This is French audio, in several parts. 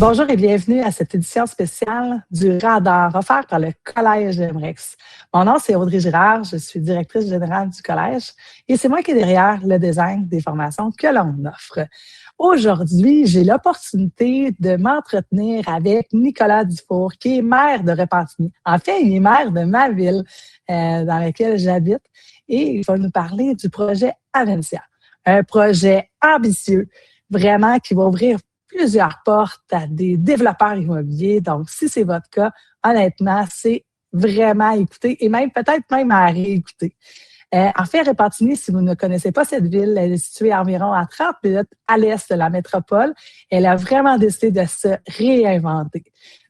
Bonjour et bienvenue à cette édition spéciale du Radar offert par le Collège d'Emrex. Mon nom, c'est Audrey Girard, je suis directrice générale du Collège et c'est moi qui est derrière le design des formations que l'on offre. Aujourd'hui, j'ai l'opportunité de m'entretenir avec Nicolas Dufour, qui est maire de Repentigny. En fait, il est maire de ma ville dans laquelle j'habite et il va nous parler du projet Avencia, un projet ambitieux, vraiment qui va ouvrir plusieurs portes à des développeurs immobiliers. Donc, si c'est votre cas, honnêtement, c'est vraiment à écouter et même peut-être même à réécouter. En fait, Repentigny, si vous ne connaissez pas cette ville, elle est située environ à 30 minutes à l'est de la métropole. Elle a vraiment décidé de se réinventer.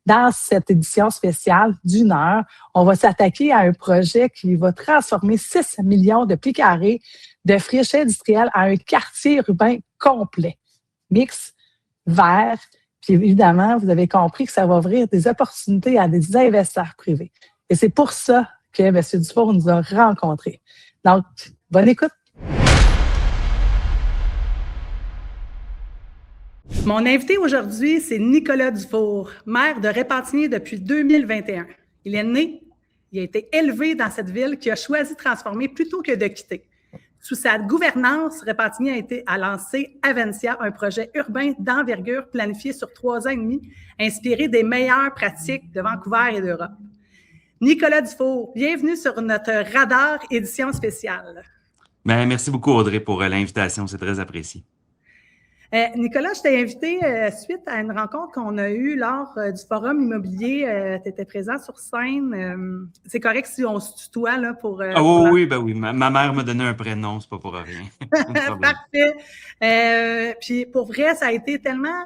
Dans cette édition spéciale d'une heure, on va s'attaquer à un projet qui va transformer 6 millions de pieds carrés de friches industrielles en un quartier urbain complet, mix, vert. Puis évidemment, vous avez compris que ça va ouvrir des opportunités à des investisseurs privés. Et c'est pour ça que M. Dufour nous a rencontrés. Donc, bonne écoute. Mon invité aujourd'hui, c'est Nicolas Dufour, maire de Repentigny depuis 2021. Il est né, il a été élevé dans cette ville qui a choisi de transformer plutôt que de quitter. Sous sa gouvernance, Repentigny a lancé Avencia, un projet urbain d'envergure planifié sur 3 ans et demi, inspiré des meilleures pratiques de Vancouver et d'Europe. Nicolas Dufour, bienvenue sur notre Radar édition spéciale. Bien, merci beaucoup, Audrey, pour l'invitation. C'est très apprécié. Nicolas, je t'ai invité suite à une rencontre qu'on a eue lors du Forum immobilier. Tu étais présent sur scène. C'est correct si on se tutoie là, pour... oui. Ma mère m'a donné un prénom, c'est pas pour rien. Parfait. Puis pour vrai, ça a été tellement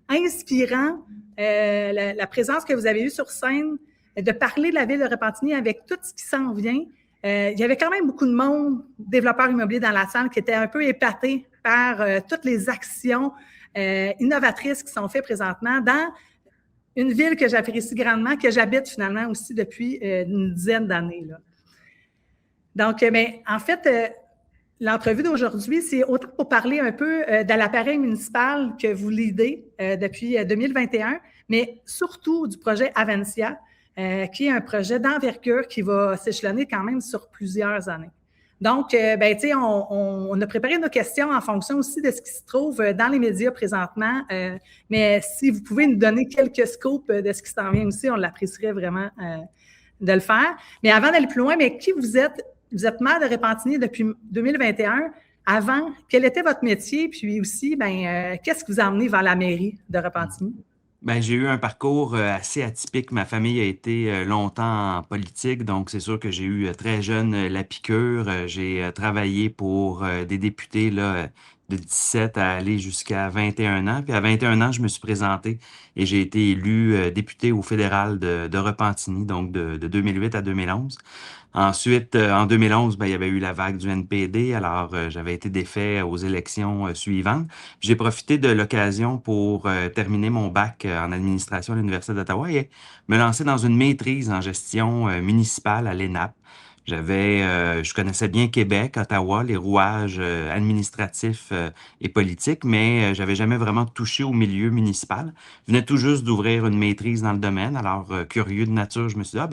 inspirant, la présence que vous avez eue sur scène, de parler de la ville de Repentigny avec tout ce qui s'en vient. Il y avait quand même beaucoup de monde, développeurs immobiliers dans la salle, qui étaient un peu épatés par toutes les actions innovatrices qui sont faites présentement dans une ville que j'apprécie grandement, que j'habite finalement aussi depuis une dizaine d'années. Là. Donc, en fait, l'entrevue d'aujourd'hui, c'est autant pour parler un peu de l'appareil municipal que vous leadez depuis 2021, mais surtout du projet Avencia, qui est un projet d'envergure qui va s'échelonner quand même sur plusieurs années. Donc, tu sais, on a préparé nos questions en fonction aussi de ce qui se trouve dans les médias présentement. Mais si vous pouvez nous donner quelques scopes de ce qui s'en vient aussi, on l'apprécierait vraiment de le faire. Mais avant d'aller plus loin, mais qui vous êtes? Vous êtes maire de Repentigny depuis 2021. Avant, quel était votre métier? Puis aussi, qu'est-ce qui vous a amené vers la mairie de Repentigny? Ben, j'ai eu un parcours assez atypique. Ma famille a été longtemps en politique, donc c'est sûr que j'ai eu très jeune la piqûre. J'ai travaillé pour des députés là, de 17 à aller jusqu'à 21 ans. Puis à 21 ans, je me suis présenté et j'ai été élu député au fédéral de Repentigny, donc de 2008 à 2011. Ensuite, en 2011, il y avait eu la vague du NPD, alors j'avais été défait aux élections suivantes. J'ai profité de l'occasion pour terminer mon bac en administration à l'Université d'Ottawa et me lancer dans une maîtrise en gestion municipale à l'ENAP. Je connaissais bien Québec, Ottawa, les rouages administratifs et politiques, mais j'avais jamais vraiment touché au milieu municipal. Je venais tout juste d'ouvrir une maîtrise dans le domaine, alors curieux de nature, je me suis dit,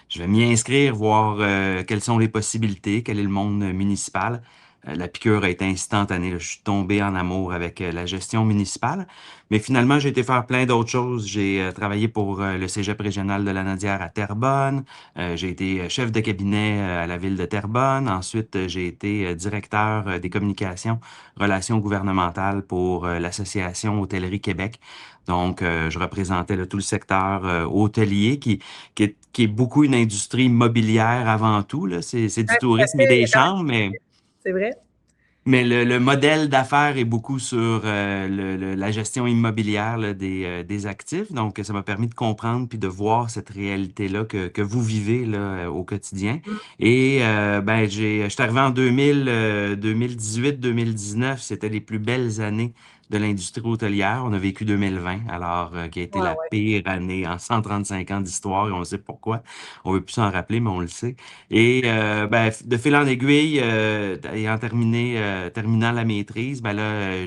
je vais m'y inscrire, voir quelles sont les possibilités, quel est le monde municipal. La piqûre a été instantanée. Là. Je suis tombé en amour avec la gestion municipale. Mais finalement, j'ai été faire plein d'autres choses. J'ai travaillé pour le Cégep régional de la Nadière à Terrebonne. J'ai été chef de cabinet à la ville de Terrebonne. Ensuite, j'ai été directeur des communications, relations gouvernementales pour l'Association Hôtellerie Québec. Donc, je représentais là, tout le secteur hôtelier qui est beaucoup une industrie immobilière avant tout. Là. C'est du tourisme et des chambres, mais... C'est vrai. Mais le modèle d'affaires est beaucoup sur la gestion immobilière là, des actifs. Donc, ça m'a permis de comprendre puis de voir cette réalité-là que vous vivez là, au quotidien. Et je suis arrivé en 2018-2019. C'était les plus belles années de l'industrie hôtelière. On a vécu 2020, alors qui a été la pire année en 135 ans d'histoire, et on sait pourquoi. On ne veut plus s'en rappeler, mais on le sait. Et de fil en aiguille, ayant terminant la maîtrise,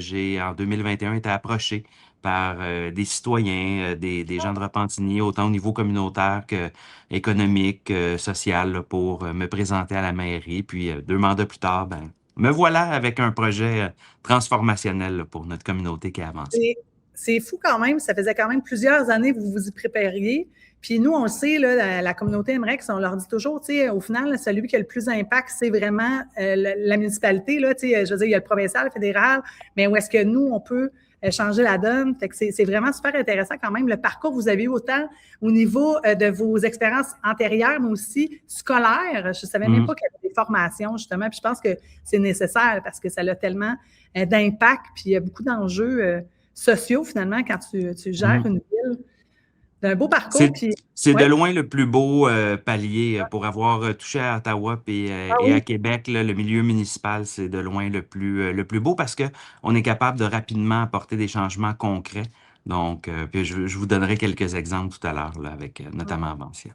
j'ai en 2021 été approché par des citoyens, des gens de Repentigny, autant au niveau communautaire que économique, social, là, pour me présenter à la mairie. Puis 2 mandats plus tard, ben, me voilà avec un projet transformationnel là, pour notre communauté qui a avancé. C'est fou quand même, ça faisait quand même plusieurs années que vous vous y prépariez. Puis nous, on le sait, là, la communauté MREX, on leur dit toujours, tu sais, au final, celui qui a le plus d'impact, c'est vraiment la municipalité, là, tu sais, je veux dire, il y a le provincial, le fédéral, mais où est-ce que nous, on peut changer la donne? Fait que c'est vraiment super intéressant quand même, le parcours que vous avez eu autant au niveau de vos expériences antérieures, mais aussi scolaires. Je ne savais même pas qu'il y avait des formations, justement, puis je pense que c'est nécessaire parce que ça a tellement d'impact, puis il y a beaucoup d'enjeux sociaux, finalement, quand tu gères une ville. C'est un beau parcours. C'est de loin le plus beau palier pour avoir touché à Ottawa et à Québec. Là, le milieu municipal, c'est de loin le plus beau parce qu'on est capable de rapidement apporter des changements concrets. Donc, puis je vous donnerai quelques exemples tout à l'heure, là, avec notamment Avancia.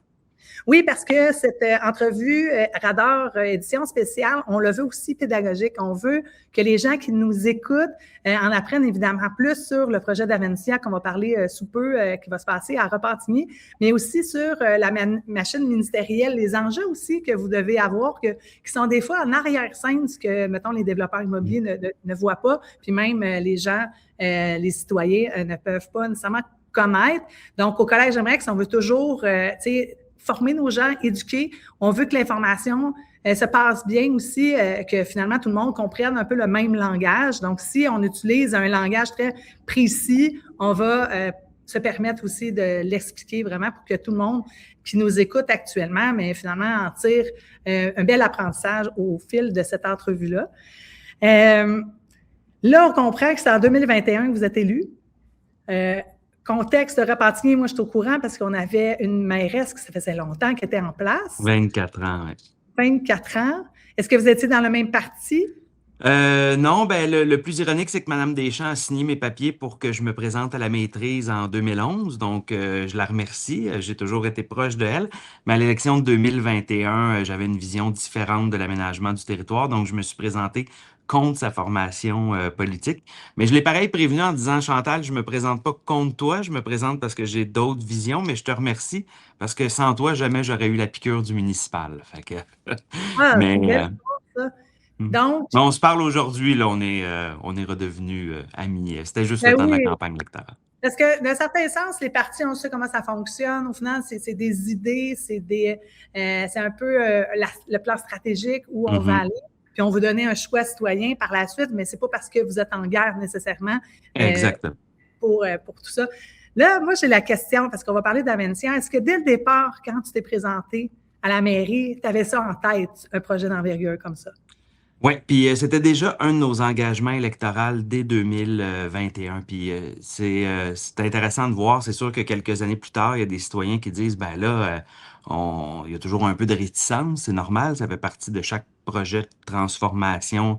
Oui, parce que cette entrevue Radar édition spéciale, on le veut aussi pédagogique. On veut que les gens qui nous écoutent en apprennent évidemment plus sur le projet d'Avancia qu'on va parler sous peu, qui va se passer à Repentigny, mais aussi sur la machine ministérielle, les enjeux aussi que vous devez avoir, qui sont des fois en arrière-scène, ce que, mettons, les développeurs immobiliers ne voient pas, puis même les gens, les citoyens ne peuvent pas nécessairement connaître. Donc, au Collège MREX, on veut toujours, tu sais, former nos gens, éduquer. On veut que l'information se passe bien aussi, que finalement tout le monde comprenne un peu le même langage. Donc, si on utilise un langage très précis, on va se permettre aussi de l'expliquer vraiment pour que tout le monde qui nous écoute actuellement, mais finalement en tire un bel apprentissage au fil de cette entrevue-là. Là, on comprend que c'est en 2021 que vous êtes élu. Contexte de Repentigny, moi, je suis au courant parce qu'on avait une mairesse qui ça faisait longtemps qui était en place. 24 ans, oui. 24 ans. Est-ce que vous étiez dans le même parti? Non, ben le plus ironique, c'est que Mme Deschamps a signé mes papiers pour que je me présente à la maîtrise en 2011. Donc, je la remercie. J'ai toujours été proche de elle. Mais à l'élection de 2021, j'avais une vision différente de l'aménagement du territoire. Donc, je me suis présenté contre sa formation politique. Mais je l'ai pareil prévenu en disant, Chantal, je me présente pas contre toi, je me présente parce que j'ai d'autres visions, mais je te remercie parce que sans toi, jamais j'aurais eu la piqûre du municipal. Fait que, mais, ça. Donc, mais on se parle aujourd'hui, là, on est redevenus amis. C'était juste le temps de la campagne électorale. Parce que, d'un certain sens, les partis, on sait comment ça fonctionne. Au final, c'est des idées, c'est un peu le plan stratégique où on va aller. Puis on vous donner un choix citoyen par la suite, mais c'est pas parce que vous êtes en guerre nécessairement pour tout ça. Là, moi, j'ai la question, parce qu'on va parler d'Avancia. Est-ce que dès le départ, quand tu t'es présenté à la mairie, tu avais ça en tête, un projet d'envergure comme ça? Oui, puis c'était déjà un de nos engagements électoraux dès 2021. Puis c'est intéressant de voir. C'est sûr que quelques années plus tard, il y a des citoyens qui disent, ben là, il y a toujours un peu de réticence, c'est normal, ça fait partie de chaque projet de transformation,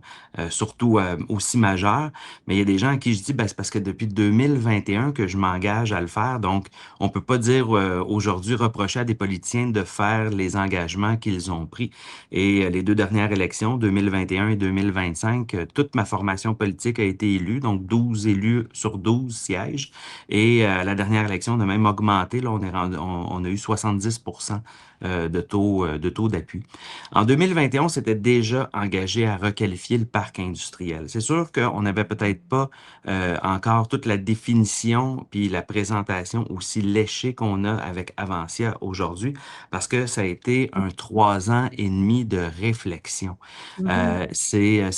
surtout aussi majeur. Mais il y a des gens à qui je dis, ben, c'est parce que depuis 2021 que je m'engage à le faire. Donc, on peut pas dire aujourd'hui reprocher à des politiciens de faire les engagements qu'ils ont pris. Et les 2 dernières élections, 2021 et 2025, toute ma formation politique a été élue, donc 12 élus sur 12 sièges. Et la dernière élection, on a même augmenté, là, on a eu 70% de taux d'appui. En 2021, on s'était déjà engagé à requalifier le parc industriel. C'est sûr qu'on n'avait peut-être pas encore toute la définition puis la présentation aussi léchée qu'on a avec Avancia aujourd'hui, parce que ça a été un 3 ans et demi de réflexion. C'est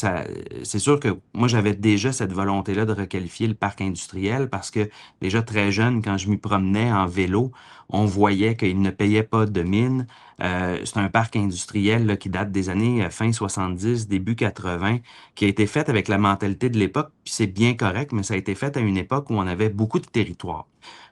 sûr que moi, j'avais déjà cette volonté-là de requalifier le parc industriel parce que déjà très jeune, quand je m'y promenais en vélo, on voyait qu'il ne payait pas de mine. C'est un parc industriel là, qui date des années fin 70, début 80, qui a été fait avec la mentalité de l'époque, puis c'est bien correct, mais ça a été fait à une époque où on avait beaucoup de territoire.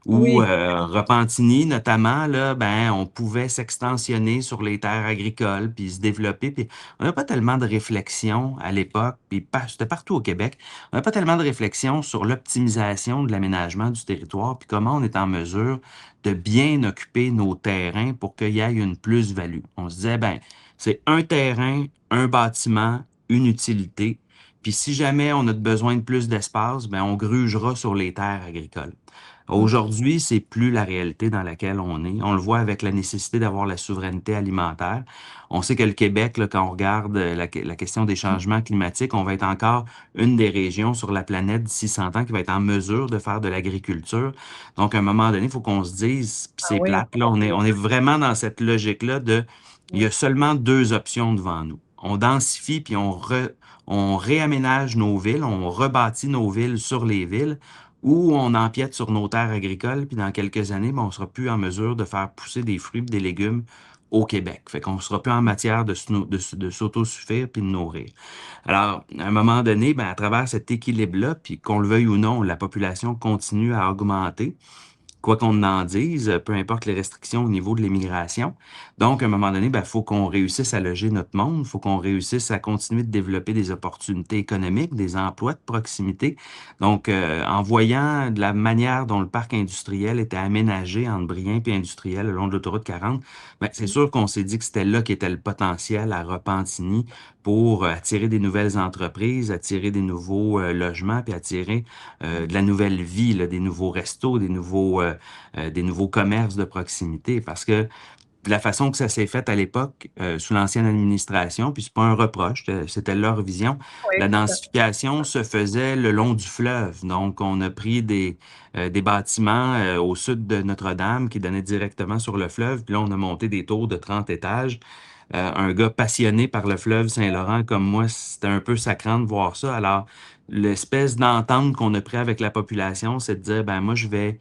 Où Repentigny, notamment, là, ben, on pouvait s'extensionner sur les terres agricoles, puis se développer. Puis on n'a pas tellement de réflexion à l'époque, puis c'était partout au Québec, on n'a pas tellement de réflexion sur l'optimisation de l'aménagement du territoire, puis comment on est en mesure de bien occuper nos terrains pour qu'il y ait une plus-value. On se disait, ben, c'est un terrain, un bâtiment, une utilité. Puis si jamais on a besoin de plus d'espace, ben on grugera sur les terres agricoles. Aujourd'hui, c'est plus la réalité dans laquelle on est. On le voit avec la nécessité d'avoir la souveraineté alimentaire. On sait que le Québec, là, quand on regarde la question des changements climatiques, on va être encore une des régions sur la planète d'ici 100 ans qui va être en mesure de faire de l'agriculture. Donc, à un moment donné, il faut qu'on se dise, puis c'est oui. plate, là, on est vraiment dans cette logique-là de, il y a seulement deux options devant nous. On densifie, puis on réaménage nos villes, on rebâtit nos villes sur les villes, ou on empiète sur nos terres agricoles, puis dans quelques années, ben, on ne sera plus en mesure de faire pousser des fruits et des légumes au Québec. Fait qu'on ne sera plus en matière de s'autosuffire puis de nourrir. Alors, à un moment donné, ben, à travers cet équilibre-là, puis qu'on le veuille ou non, la population continue à augmenter. Quoi qu'on en dise, peu importe les restrictions au niveau de l'immigration. Donc, à un moment donné, il faut qu'on réussisse à loger notre monde, il faut qu'on réussisse à continuer de développer des opportunités économiques, des emplois de proximité. Donc, en voyant de la manière dont le parc industriel était aménagé entre Brien et industriel le long de l'autoroute 40, c'est sûr qu'on s'est dit que c'était là qu'était le potentiel à Repentigny pour attirer des nouvelles entreprises, attirer des nouveaux logements, puis attirer de la nouvelle vie, là, des nouveaux restos, des nouveaux commerces de proximité. Parce que de la façon que ça s'est fait à l'époque, sous l'ancienne administration, puis c'est pas un reproche, c'était leur vision, Oui, la densification se faisait le long du fleuve. Donc, on a pris des bâtiments au sud de Notre-Dame qui donnaient directement sur le fleuve, puis là, on a monté des tours de 30 étages. Un gars passionné par le fleuve Saint-Laurent comme moi, c'était un peu sacrant de voir ça. Alors, l'espèce d'entente qu'on a pris avec la population, c'est de dire, ben moi, je vais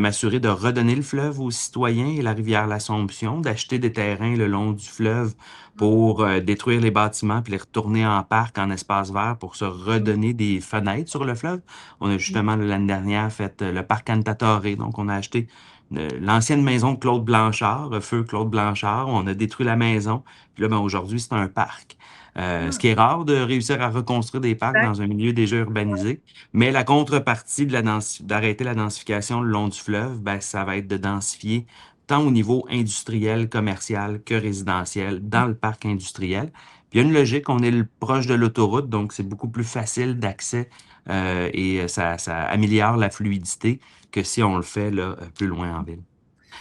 m'assurer de redonner le fleuve aux citoyens et la rivière l'Assomption, d'acheter des terrains le long du fleuve pour détruire les bâtiments puis les retourner en parc, en espace vert pour se redonner des fenêtres sur le fleuve. On a justement l'année dernière fait le parc Antatoré, donc on a acheté l'ancienne maison de Claude Blanchard, feu Claude Blanchard, on a détruit la maison, puis là, aujourd'hui, c'est un parc. Ce qui est rare de réussir à reconstruire des parcs dans un milieu déjà urbanisé, mais la contrepartie d'arrêter la densification le long du fleuve, ça va être de densifier tant au niveau industriel, commercial que résidentiel dans le parc industriel. Puis il y a une logique, on est proche de l'autoroute, donc c'est beaucoup plus facile d'accès et ça améliore la fluidité que si on le fait là, plus loin en ville.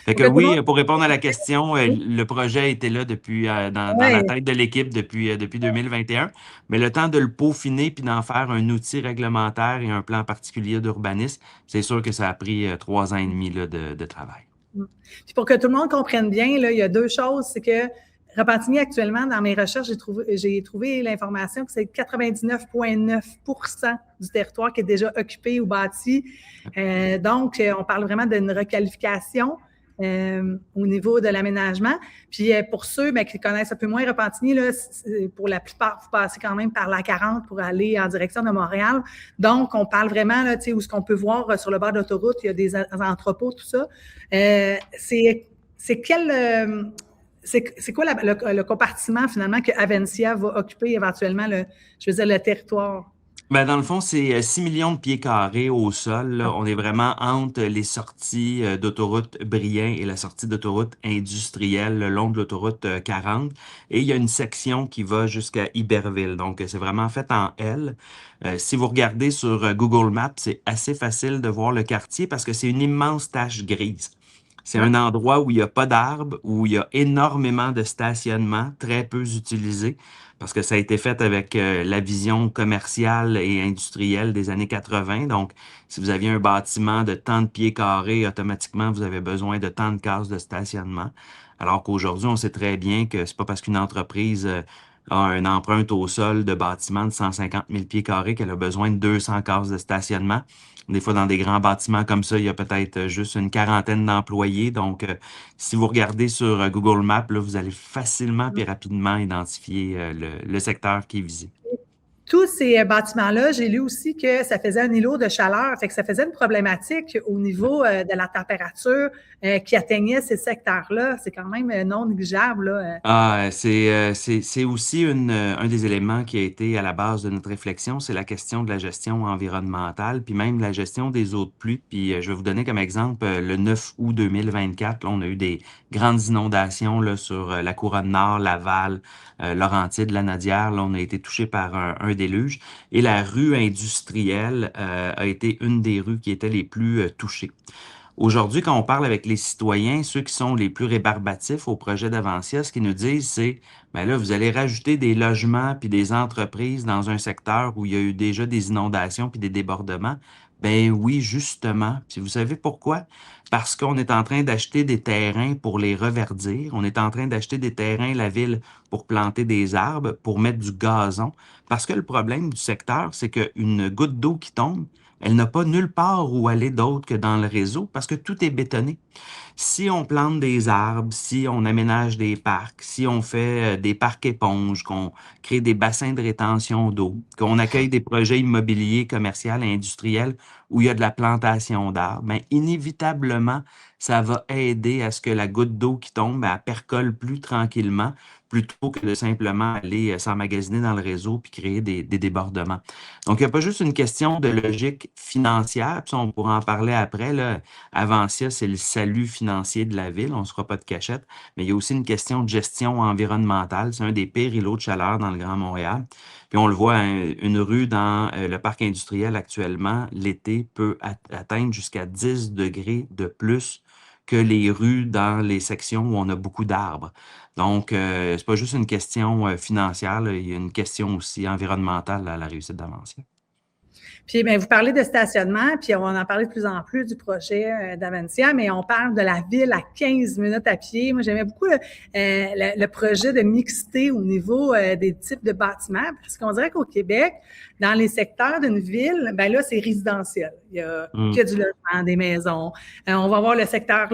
Fait que oui, pour répondre à la question, le projet était là depuis dans la tête de l'équipe depuis 2021, mais le temps de le peaufiner puis d'en faire un outil réglementaire et un plan particulier d'urbanisme, c'est sûr que ça a pris 3 ans et demi là, de travail. Puis pour que tout le monde comprenne bien, là, il y a deux choses, c'est que Repentigny, actuellement, dans mes recherches, j'ai trouvé l'information que c'est 99,9% du territoire qui est déjà occupé ou bâti. Donc, on parle vraiment d'une requalification au niveau de l'aménagement. Puis pour ceux qui connaissent un peu moins Repentigny, là, pour la plupart, vous passez quand même par la 40 pour aller en direction de Montréal. Donc, on parle vraiment là, où ce qu'on peut voir sur le bord de l'autoroute, il y a des entrepôts, tout ça. C'est quoi le compartiment, finalement, que Avencia va occuper éventuellement, le territoire? Dans le fond, c'est 6 millions de pieds carrés au sol. Là. On est vraiment entre les sorties d'autoroute Brien et la sortie d'autoroute industrielle le long de l'autoroute 40. Et il y a une section qui va jusqu'à Iberville. Donc, c'est vraiment fait en L. Si vous regardez sur Google Maps, c'est assez facile de voir le quartier parce que c'est une immense tache grise. C'est un endroit où il n'y a pas d'arbres, où il y a énormément de stationnements, très peu utilisés, parce que ça a été fait avec la vision commerciale et industrielle des années 80. Donc, si vous aviez un bâtiment de tant de pieds carrés, automatiquement, vous avez besoin de tant de cases de stationnement. Alors qu'aujourd'hui, on sait très bien que c'est pas parce qu'une entreprise a une empreinte au sol de bâtiment de 150 000 pieds carrés qu'elle a besoin de 200 cases de stationnement. Des fois, dans des grands bâtiments comme ça, il y a peut-être juste une quarantaine d'employés. Donc, si vous regardez sur Google Maps, là, vous allez facilement et rapidement identifier le secteur qui est visé. Tous ces bâtiments-là, j'ai lu aussi que ça faisait un îlot de chaleur, fait que ça faisait une problématique au niveau de la température qui atteignait ces secteurs-là. C'est quand même non négligeable. Là. C'est aussi un des éléments qui a été à la base de notre réflexion, c'est la question de la gestion environnementale, puis même la gestion des eaux de pluie. Puis je vais vous donner comme exemple le 9 août 2024, là, on a eu des grandes inondations là, sur la Couronne Nord, Laval, Laurentides, Lanaudière. Là, on a été touché par un déluge. Et la rue industrielle a été une des rues qui étaient les plus touchées. Aujourd'hui, quand on parle avec les citoyens, ceux qui sont les plus rébarbatifs au projet d'Avancia, ce qu'ils nous disent, c'est ben là, vous allez rajouter des logements puis des entreprises dans un secteur où il y a eu déjà des inondations puis des débordements. Ben oui, justement. Puis vous savez pourquoi? Parce qu'on est en train d'acheter des terrains pour les reverdir. On est en train d'acheter des terrains, la ville, pour planter des arbres, pour mettre du gazon. Parce que le problème du secteur, c'est qu'une goutte d'eau qui tombe, elle n'a pas nulle part où aller d'autre que dans le réseau parce que tout est bétonné. Si on plante des arbres, si on aménage des parcs, si on fait des parcs éponges, qu'on crée des bassins de rétention d'eau, qu'on accueille des projets immobiliers, commerciaux et industriels où il y a de la plantation d'arbres, bien, inévitablement, ça va aider à ce que la goutte d'eau qui tombe, elle percole plus tranquillement plutôt que de simplement aller s'emmagasiner dans le réseau puis créer des débordements. Donc, il n'y a pas juste une question de logique financière, puis on pourra en parler après, là. Avancia, c'est le salut financier de la ville, on ne se fera pas de cachette, mais il y a aussi une question de gestion environnementale. C'est un des pires îlots de chaleur dans le Grand Montréal. Puis on le voit, hein, une rue dans le parc industriel actuellement, l'été, peut atteindre jusqu'à 10 degrés de plus que les rues dans les sections où on a beaucoup d'arbres. Donc, c'est pas juste une question financière, là, il y a une question aussi environnementale à la réussite d'Avancia. Puis, bien, vous parlez de stationnement, puis on en parle de plus en plus du projet d'Avancia, mais on parle de la ville à 15 minutes à pied. Moi, j'aimais beaucoup le projet de mixité au niveau des types de bâtiments, parce qu'on dirait qu'au Québec, dans les secteurs d'une ville, ben là, c'est résidentiel. Il y a que du logement, des maisons. On va voir le secteur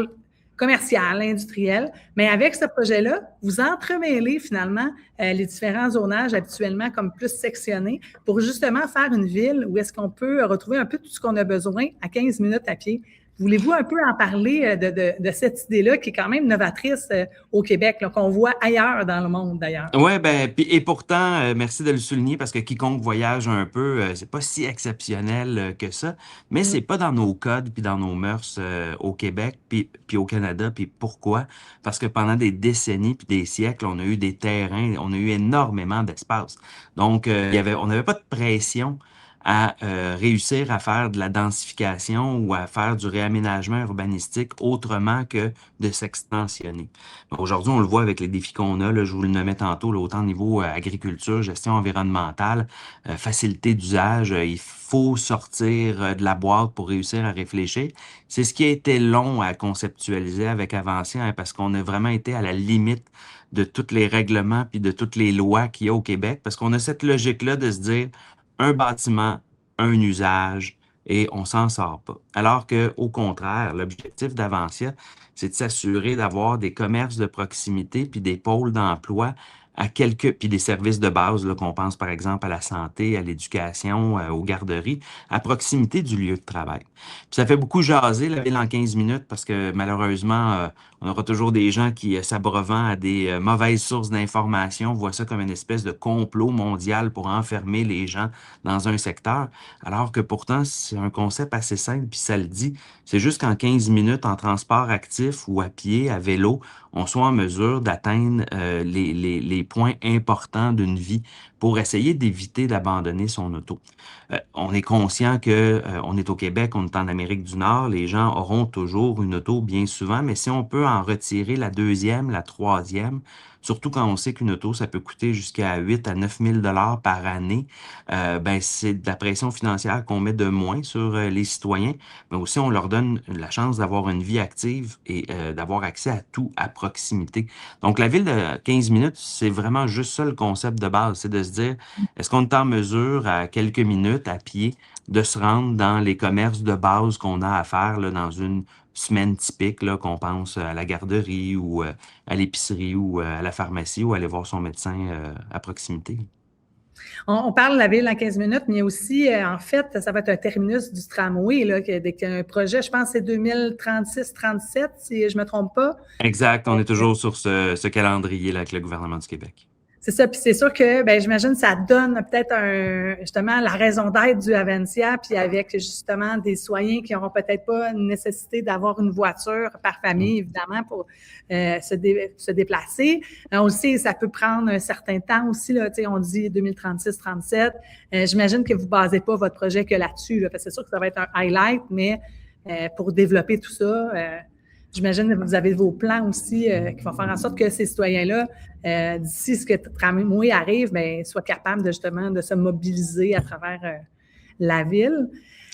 commercial, industriel, mais avec ce projet-là, vous entremêlez finalement les différents zonages habituellement comme plus sectionnés pour justement faire une ville où est-ce qu'on peut retrouver un peu tout ce qu'on a besoin à 15 minutes à pied. Voulez-vous un peu en parler de cette idée-là qui est quand même novatrice au Québec, là, qu'on voit ailleurs dans le monde d'ailleurs? Oui, ben, et pourtant, merci de le souligner parce que quiconque voyage un peu, c'est pas si exceptionnel que ça, mais c'est pas dans nos codes puis dans nos mœurs au Québec puis au Canada. Puis pourquoi? Parce que pendant des décennies puis des siècles, on a eu des terrains, on a eu énormément d'espace. Donc, on n'avait pas de pression à réussir à faire de la densification ou à faire du réaménagement urbanistique autrement que de s'extensionner. Aujourd'hui, on le voit avec les défis qu'on a, là, je vous le nommais tantôt, là, autant au niveau agriculture, gestion environnementale, facilité d'usage, il faut sortir de la boîte pour réussir à réfléchir. C'est ce qui a été long à conceptualiser avec Avancia, hein, parce qu'on a vraiment été à la limite de tous les règlements puis de toutes les lois qu'il y a au Québec, parce qu'on a cette logique-là de se dire un bâtiment, un usage, et on s'en sort pas. Alors que, au contraire, l'objectif d'Avancia, c'est de s'assurer d'avoir des commerces de proximité puis des pôles d'emploi puis des services de base, là, qu'on pense par exemple à la santé, à l'éducation, aux garderies, à proximité du lieu de travail. Puis ça fait beaucoup jaser la ville en 15 minutes parce que malheureusement, on aura toujours des gens qui, s'abreuvant à des mauvaises sources d'information, voient ça comme une espèce de complot mondial pour enfermer les gens dans un secteur, alors que pourtant, c'est un concept assez simple, puis ça le dit. C'est juste qu'en 15 minutes, en transport actif ou à pied, à vélo, on soit en mesure d'atteindre les points importants d'une vie pour essayer d'éviter d'abandonner son auto. On est conscient que on est au Québec, on est en Amérique du Nord, les gens auront toujours une auto bien souvent, mais si on peut en retirer la deuxième, la troisième, surtout quand on sait qu'une auto, ça peut coûter jusqu'à 8 à 9 000 $ par année, ben c'est de la pression financière qu'on met de moins sur les citoyens, mais aussi on leur donne la chance d'avoir une vie active et d'avoir accès à tout à proximité. Donc la ville de 15 minutes, c'est vraiment juste ça le concept de base, c'est de se dire, est-ce qu'on est en mesure à quelques minutes à pied de se rendre dans les commerces de base qu'on a à faire là, dans une semaine typique, là, qu'on pense à la garderie ou à l'épicerie ou à la pharmacie ou aller voir son médecin à proximité. On parle de la ville en 15 minutes, mais aussi, en fait, ça va être un terminus du tramway, là, un projet, je pense, c'est 2036-37, si je ne me trompe pas. Exact, on est toujours sur ce calendrier-là avec le gouvernement du Québec. C'est ça, puis c'est sûr que, j'imagine, ça donne peut-être justement la raison d'être du Aventia, puis avec justement des citoyens qui n'auront peut-être pas une nécessité d'avoir une voiture par famille, évidemment, pour se déplacer. On le sait, ça peut prendre un certain temps aussi, là, tu sais, on dit 2036-37. J'imagine que vous ne basez pas votre projet que là-dessus, là, parce que c'est sûr que ça va être un highlight, mais pour développer tout ça, j'imagine que vous avez vos plans aussi qui vont faire en sorte que ces citoyens-là, d'ici ce que Tramway arrive, soient capables de justement de se mobiliser à travers la ville.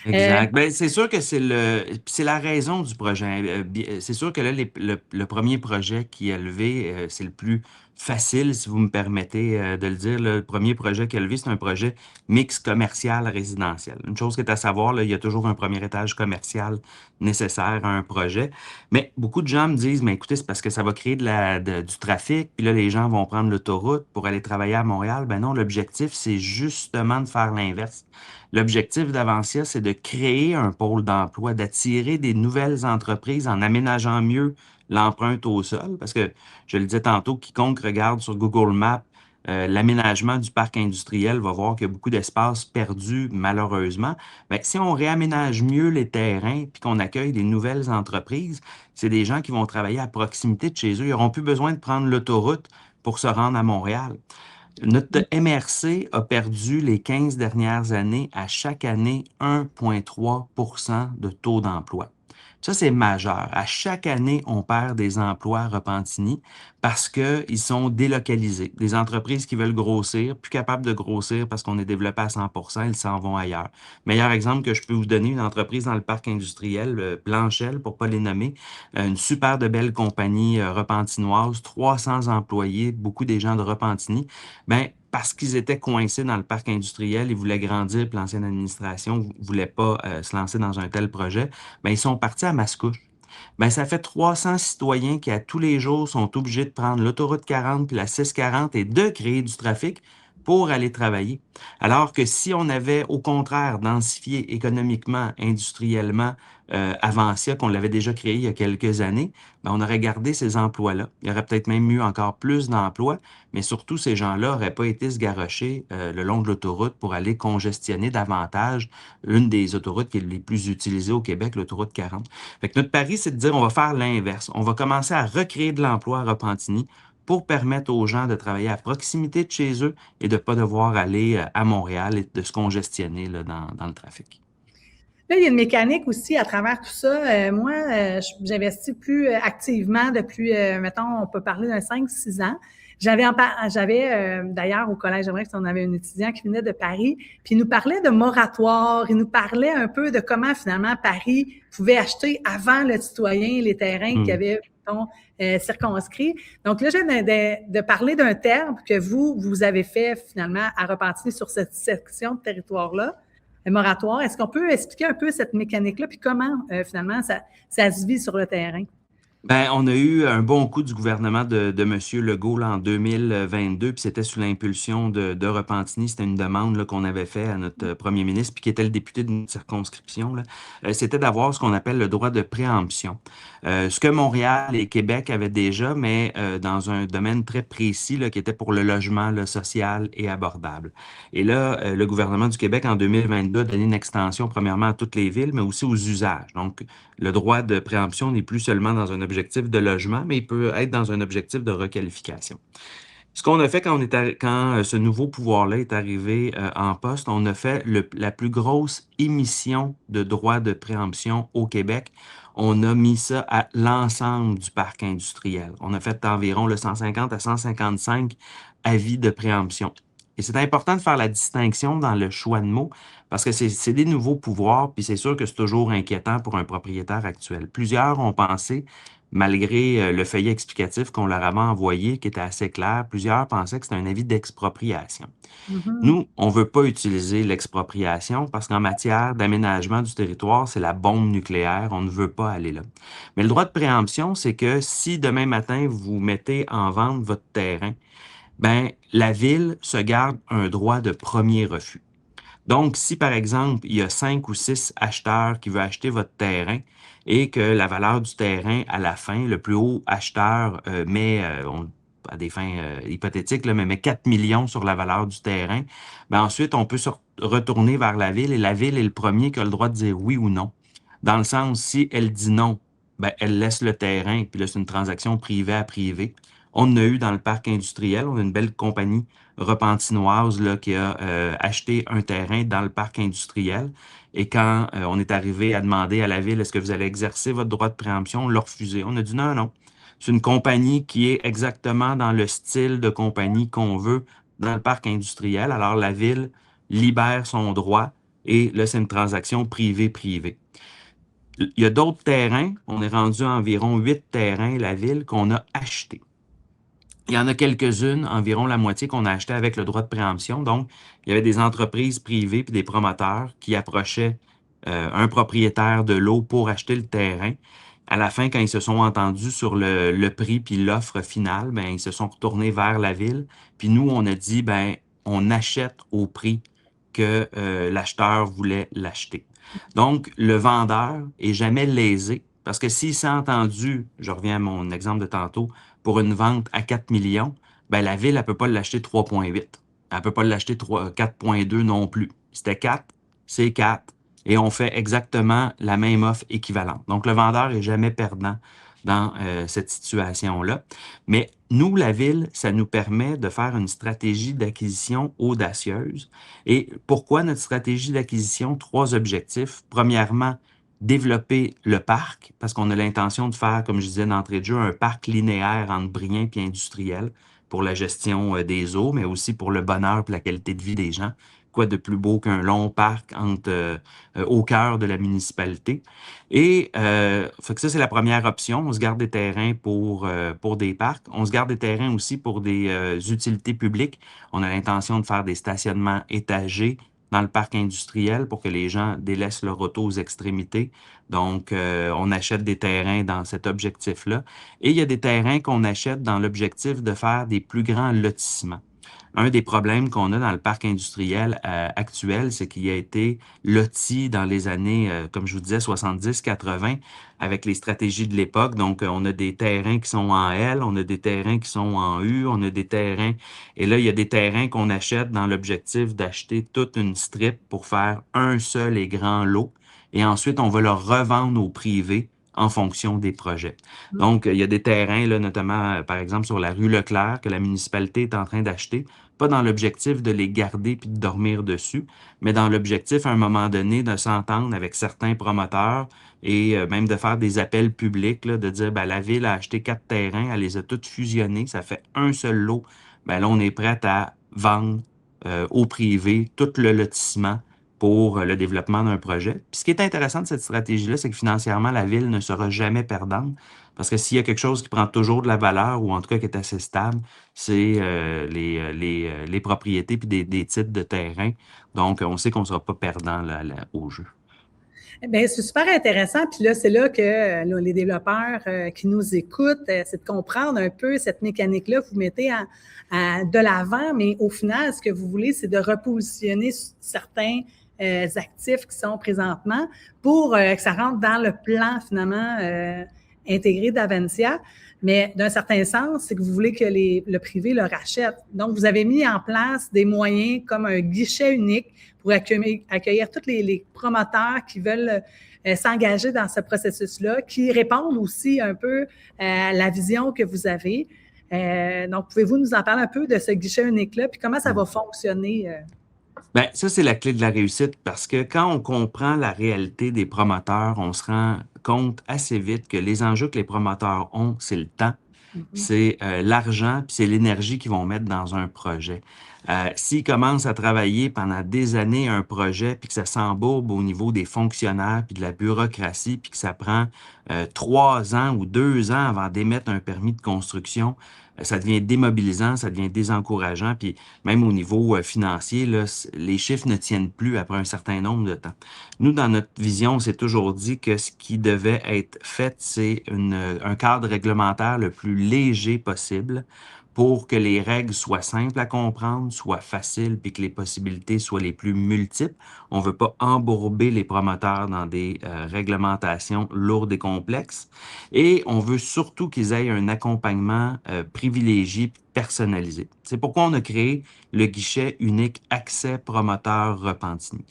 Exact. C'est sûr que c'est la raison du projet. C'est sûr que là, le premier projet qui est levé, c'est le plus facile, si vous me permettez de le dire. Le premier projet qui est levé, c'est un projet mix commercial résidentiel. Une chose qui est à savoir, là, il y a toujours un premier étage commercial nécessaire à un projet. Mais beaucoup de gens me disent, mais écoutez, c'est parce que ça va créer du trafic, puis là, les gens vont prendre l'autoroute pour aller travailler à Montréal. Ben non, l'objectif, c'est justement de faire l'inverse. L'objectif d'Aventia, c'est de créer un pôle d'emploi, d'attirer des nouvelles entreprises en aménageant mieux l'empreinte au sol. Parce que, je le disais tantôt, quiconque regarde sur Google Maps l'aménagement du parc industriel va voir qu'il y a beaucoup d'espace perdu, malheureusement. Si on réaménage mieux les terrains puis qu'on accueille des nouvelles entreprises, c'est des gens qui vont travailler à proximité de chez eux. Ils n'auront plus besoin de prendre l'autoroute pour se rendre à Montréal. Notre MRC a perdu les 15 dernières années, à chaque année, 1,3 % de taux d'emploi. Ça, c'est majeur. À chaque année, on perd des emplois à Repentigny parce qu'ils sont délocalisés. Des entreprises qui veulent grossir, plus capables de grossir parce qu'on est développé à 100%, ils s'en vont ailleurs. Meilleur exemple que je peux vous donner, une entreprise dans le parc industriel, Blanchelle, pour ne pas les nommer, une super de belle compagnie repentinoise, 300 employés, beaucoup des gens de Repentigny. Parce qu'ils étaient coincés dans le parc industriel, ils voulaient grandir, puis l'ancienne administration ne voulait pas se lancer dans un tel projet, ils sont partis à Mascouche. Ça fait 300 citoyens qui, à tous les jours, sont obligés de prendre l'autoroute 40 puis la 640 et de créer du trafic pour aller travailler. Alors que si on avait, au contraire, densifié économiquement, industriellement, Aventia, qu'on l'avait déjà créé il y a quelques années, on aurait gardé ces emplois-là. Il y aurait peut-être même eu encore plus d'emplois, mais surtout, ces gens-là n'auraient pas été se garrocher le long de l'autoroute pour aller congestionner davantage une des autoroutes qui est les plus utilisées au Québec, l'autoroute 40. Fait que notre pari, c'est de dire on va faire l'inverse. On va commencer à recréer de l'emploi à Repentigny pour permettre aux gens de travailler à proximité de chez eux et de ne pas devoir aller à Montréal et de se congestionner là, dans le trafic. Là, il y a une mécanique aussi à travers tout ça. Moi, j'investis plus activement depuis, mettons, on peut parler d'un 5-6 ans. J'avais d'ailleurs au Collège Amrex, on avait un étudiant qui venait de Paris, puis il nous parlait de moratoire, il nous parlait un peu de comment finalement Paris pouvait acheter avant le citoyen les terrains qu'il avait, mettons, circonscrits. Donc là, j'ai de parler d'un terme que vous avez fait finalement à Repentigny sur cette section de territoire-là. Moratoire. Est-ce qu'on peut expliquer un peu cette mécanique-là, puis comment, finalement, ça se vit sur le terrain? On a eu un bon coup du gouvernement de M. Legault là, en 2022, puis c'était sous l'impulsion de Repentigny. C'était une demande là, qu'on avait faite à notre premier ministre, puis qui était le député de notre circonscription. C'était d'avoir ce qu'on appelle le droit de préemption. Ce que Montréal et Québec avaient déjà, mais dans un domaine très précis là, qui était pour le logement là, social et abordable. Et là, le gouvernement du Québec, en 2022, a donné une extension, premièrement, à toutes les villes, mais aussi aux usages. Donc, le droit de préemption n'est plus seulement dans un objectif de logement, mais il peut être dans un objectif de requalification. Ce qu'on a fait quand ce nouveau pouvoir-là est arrivé en poste, on a fait la plus grosse émission de droit de préemption au Québec. On a mis ça à l'ensemble du parc industriel. On a fait environ 150 à 155 avis de préemption. Et c'est important de faire la distinction dans le choix de mots parce que c'est des nouveaux pouvoirs, puis c'est sûr que c'est toujours inquiétant pour un propriétaire actuel. Plusieurs ont pensé, malgré le feuillet explicatif qu'on leur avait envoyé, qui était assez clair, plusieurs pensaient que c'était un avis d'expropriation. Nous, on ne veut pas utiliser l'expropriation parce qu'en matière d'aménagement du territoire, c'est la bombe nucléaire, on ne veut pas aller là. Mais le droit de préemption, c'est que si demain matin, vous mettez en vente votre terrain, la ville se garde un droit de premier refus. Donc, si par exemple, il y a 5 ou 6 acheteurs qui veulent acheter votre terrain et que la valeur du terrain, à la fin, le plus haut acheteur met à des fins hypothétiques, là, mais met 4 millions sur la valeur du terrain, ben ensuite, on peut se retourner vers la ville et la ville est le premier qui a le droit de dire oui ou non. Dans le sens, si elle dit non, ben, elle laisse le terrain, puis là, c'est une transaction privée à privé. On en a eu dans le parc industriel, on a une belle compagnie repentinoise là, qui a acheté un terrain dans le parc industriel. Et quand on est arrivé à demander à la ville, est-ce que vous allez exercer votre droit de préemption, on l'a refusé. On a dit non, non. C'est une compagnie qui est exactement dans le style de compagnie qu'on veut dans le parc industriel. Alors, la ville libère son droit et là, c'est une transaction privée-privée. Il y a d'autres terrains, on est rendu à environ 8 terrains, la ville, qu'on a achetés. Il y en a quelques-unes, environ la moitié, qu'on a acheté avec le droit de préemption. Donc, il y avait des entreprises privées puis des promoteurs qui approchaient un propriétaire de l'eau pour acheter le terrain. À la fin, quand ils se sont entendus sur le prix puis l'offre finale, ben, ils se sont retournés vers la ville. Puis nous, on a dit, ben, on achète au prix que l'acheteur voulait l'acheter. Donc, le vendeur est jamais lésé parce que s'il s'est entendu, je reviens à mon exemple de tantôt, pour une vente à 4 millions, ben la ville, elle ne peut pas l'acheter 3,8. Elle ne peut pas l'acheter 4,2 non plus. C'était 4, c'est 4. Et on fait exactement la même offre équivalente. Donc, le vendeur n'est jamais perdant dans cette situation-là. Mais nous, la ville, ça nous permet de faire une stratégie d'acquisition audacieuse. Et pourquoi notre stratégie d'acquisition? 3 objectifs. Premièrement, développer le parc, parce qu'on a l'intention de faire, comme je disais d'entrée de jeu, un parc linéaire entre Brien et industriel pour la gestion des eaux, mais aussi pour le bonheur et la qualité de vie des gens. Quoi de plus beau qu'un long parc au cœur de la municipalité. Et fait que ça, c'est la première option. On se garde des terrains pour des parcs. On se garde des terrains aussi pour des utilités publiques. On a l'intention de faire des stationnements étagés dans le parc industriel pour que les gens délaissent leur auto aux extrémités. Donc, on achète des terrains dans cet objectif-là. Et il y a des terrains qu'on achète dans l'objectif de faire des plus grands lotissements. Un des problèmes qu'on a dans le parc industriel actuel, c'est qu'il a été loti dans les années, comme je vous disais, 70-80, avec les stratégies de l'époque. Donc, on a des terrains qui sont en L, on a des terrains qui sont en U, on a des terrains... Et là, il y a des terrains qu'on achète dans l'objectif d'acheter toute une strip pour faire un seul et grand lot. Et ensuite, on va le revendre au privé en fonction des projets. Donc, il y a des terrains, là, notamment, par exemple, sur la rue Leclerc, que la municipalité est en train d'acheter, pas dans l'objectif de les garder puis de dormir dessus, mais dans l'objectif, à un moment donné, de s'entendre avec certains promoteurs et même de faire des appels publics, là, de dire, ben, la ville a acheté 4 terrains, elle les a toutes fusionnés, ça fait un seul lot. Ben, là, on est prêt à vendre au privé tout le lotissement pour le développement d'un projet. Puis ce qui est intéressant de cette stratégie-là, c'est que financièrement, la ville ne sera jamais perdante parce que s'il y a quelque chose qui prend toujours de la valeur ou en tout cas qui est assez stable, c'est les propriétés puis des titres de terrain. Donc, on sait qu'on ne sera pas perdant au jeu. Bien, c'est super intéressant. Puis là, c'est là que là, les développeurs qui nous écoutent, c'est de comprendre un peu cette mécanique-là que vous mettez de l'avant, mais au final, ce que vous voulez, c'est de repositionner certains actifs qui sont présentement pour que ça rentre dans le plan, finalement, intégré d'Aventia. Mais d'un certain sens, c'est que vous voulez que le privé le rachète. Donc, vous avez mis en place des moyens comme un guichet unique pour accueillir tous les promoteurs qui veulent s'engager dans ce processus-là, qui répondent aussi un peu à la vision que vous avez. Donc, pouvez-vous nous en parler un peu de ce guichet unique-là, puis comment ça va fonctionner? Bien, ça, c'est la clé de la réussite parce que quand on comprend la réalité des promoteurs, on se rend compte assez vite que les enjeux que les promoteurs ont, c'est le temps, c'est l'argent, puis c'est l'énergie qu'ils vont mettre dans un projet. S'ils commencent à travailler pendant des années un projet, puis que ça s'embourbe au niveau des fonctionnaires, puis de la bureaucratie, puis que ça prend 3 ans ou 2 ans avant d'émettre un permis de construction, ça devient démobilisant, ça devient désencourageant, puis même au niveau financier, là, les chiffres ne tiennent plus après un certain nombre de temps. Nous, dans notre vision, on s'est toujours dit que ce qui devait être fait, c'est un cadre réglementaire le plus léger possible pour que les règles soient simples à comprendre, soient faciles, puis que les possibilités soient les plus multiples. On ne veut pas embourber les promoteurs dans des réglementations lourdes et complexes. Et on veut surtout qu'ils aient un accompagnement privilégié, personnalisé. C'est pourquoi on a créé le guichet unique Accès Promoteur Repentigny.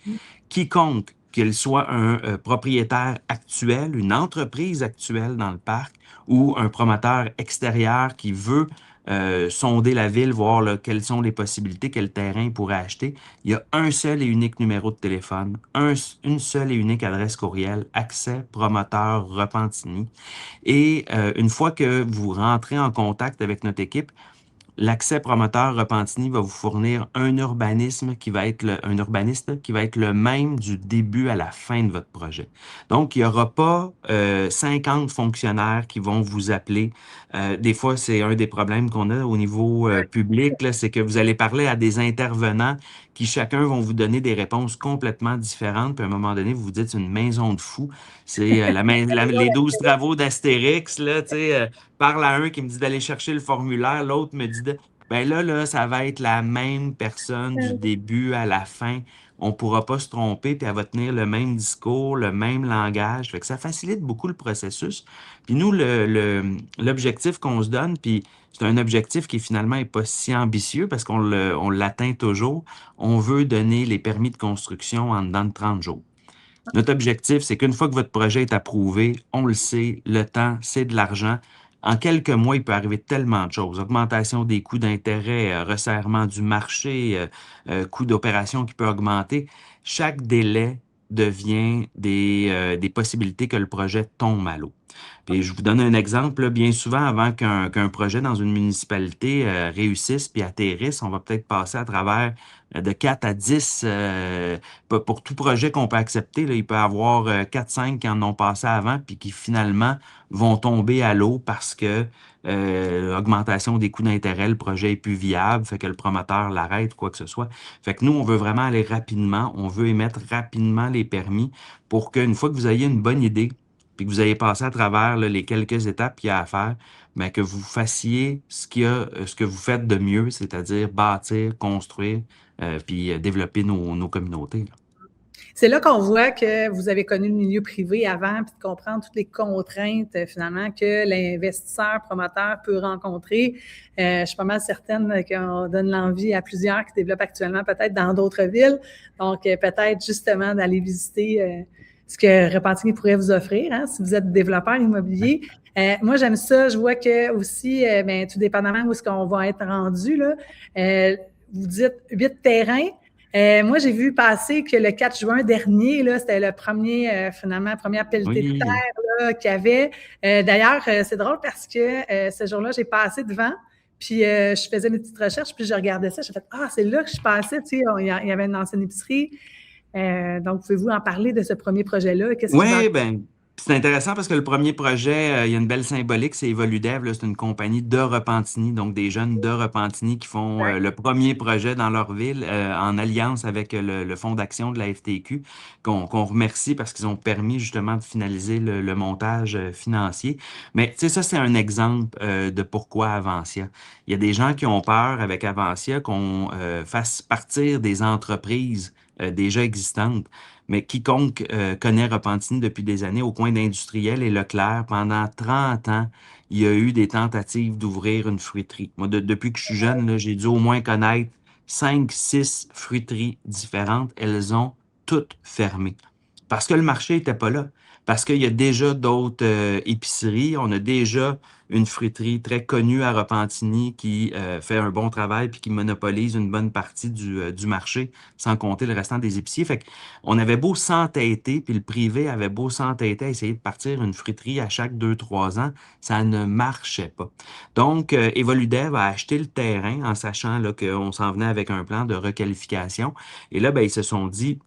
Quiconque, qu'il soit un propriétaire actuel, une entreprise actuelle dans le parc ou un promoteur extérieur qui veut sonder la ville, voir là, quelles sont les possibilités, quel terrain il pourrait acheter. Il y a un seul et unique numéro de téléphone, une seule et unique adresse courriel, Accès Promoteur Repentigny. Et une fois que vous rentrez en contact avec notre équipe, l'Accès Promoteur Repentigny va vous fournir un urbaniste qui va être le même du début à la fin de votre projet. Donc, il n'y aura pas 50 fonctionnaires qui vont vous appeler. Des fois, c'est un des problèmes qu'on a au niveau public, c'est que vous allez parler à des intervenants qui chacun vont vous donner des réponses complètement différentes. Puis à un moment donné, vous vous dites, c'est une maison de fous. C'est les 12 travaux d'Astérix, là, tu sais, parle à un qui me dit d'aller chercher le formulaire, l'autre me dit ben là, ça va être la même personne du début à la fin. On ne pourra pas se tromper, puis elle va tenir le même discours, le même langage. Fait que ça facilite beaucoup le processus. Puis nous, l'objectif qu'on se donne, puis c'est un objectif qui finalement n'est pas si ambitieux parce qu'on l'atteint toujours. On veut donner les permis de construction en dedans de 30 jours. Notre objectif, c'est qu'une fois que votre projet est approuvé, on le sait, le temps, c'est de l'argent. En quelques mois, il peut arriver tellement de choses. Augmentation des coûts d'intérêt, resserrement du marché, coûts d'opération qui peut augmenter. Chaque délai devient des possibilités que le projet tombe à l'eau. Puis je vous donne un exemple. Là, bien souvent, avant qu'un projet dans une municipalité réussisse puis atterrisse, on va peut-être passer à travers de 4 à 10 pour tout projet qu'on peut accepter. Là, il peut y avoir 4-5 qui en ont passé avant puis qui finalement vont tomber à l'eau parce que augmentation des coûts d'intérêt, le projet est plus viable, fait que le promoteur l'arrête, quoi que ce soit. Fait que nous, on veut vraiment aller rapidement, on veut émettre rapidement les permis pour qu'une fois que vous ayez une bonne idée, puis que vous ayez passé à travers là, les quelques étapes qu'il y a à faire, mais que vous fassiez ce que vous faites de mieux, c'est-à-dire bâtir, construire, puis développer nos communautés. Là. C'est là qu'on voit que vous avez connu le milieu privé avant, puis de comprendre toutes les contraintes, finalement, que l'investisseur, promoteur peut rencontrer. Je suis pas mal certaine qu'on donne l'envie à plusieurs qui développent actuellement peut-être dans d'autres villes. Donc, peut-être justement d'aller visiter ce que Repentigny pourrait vous offrir, hein, si vous êtes développeur immobilier. Moi, j'aime ça. Je vois que aussi, tout dépendamment où est-ce qu'on va être rendu, là, vous dites 8 terrains. Moi, j'ai vu passer que le 4 juin dernier, là, c'était le premier, première pelletée de terre qu'il y avait. D'ailleurs, c'est drôle parce que ce jour-là, j'ai passé devant, puis je faisais mes petites recherches, puis je regardais ça. J'ai fait « Ah, c'est là que je passais, tu sais, il y avait une ancienne épicerie. » Donc, pouvez-vous en parler de ce premier projet-là? Oui, bien, c'est intéressant parce que le premier projet, il y a une belle symbolique, c'est Evoludev, là, c'est une compagnie de Repentigny, donc des jeunes de Repentigny qui font le premier projet dans leur ville en alliance avec le fonds d'action de la FTQ, qu'on remercie parce qu'ils ont permis justement de finaliser le montage financier. Mais tu sais, ça, c'est un exemple de pourquoi Avancia. Il y a des gens qui ont peur avec Avancia qu'on fasse partir des entreprises déjà existantes. Mais quiconque connaît Repentigny depuis des années au coin d'Industriel et Leclerc, pendant 30 ans, il y a eu des tentatives d'ouvrir une fruiterie. Moi, depuis que je suis jeune, là, j'ai dû au moins connaître 5-6 fruiteries différentes. Elles ont toutes fermé. Parce que le marché n'était pas là. Parce qu'il y a déjà d'autres épiceries. On a déjà une fruiterie très connue à Repentigny qui fait un bon travail puis qui monopolise une bonne partie du marché, sans compter le restant des épiciers. Fait qu'on avait beau s'entêter, puis le privé avait beau s'entêter à essayer de partir une fruiterie à chaque 2-3 ans, ça ne marchait pas. Donc, Evoludev a acheté le terrain en sachant là, qu'on s'en venait avec un plan de requalification. Et là, ben, ils se sont dit,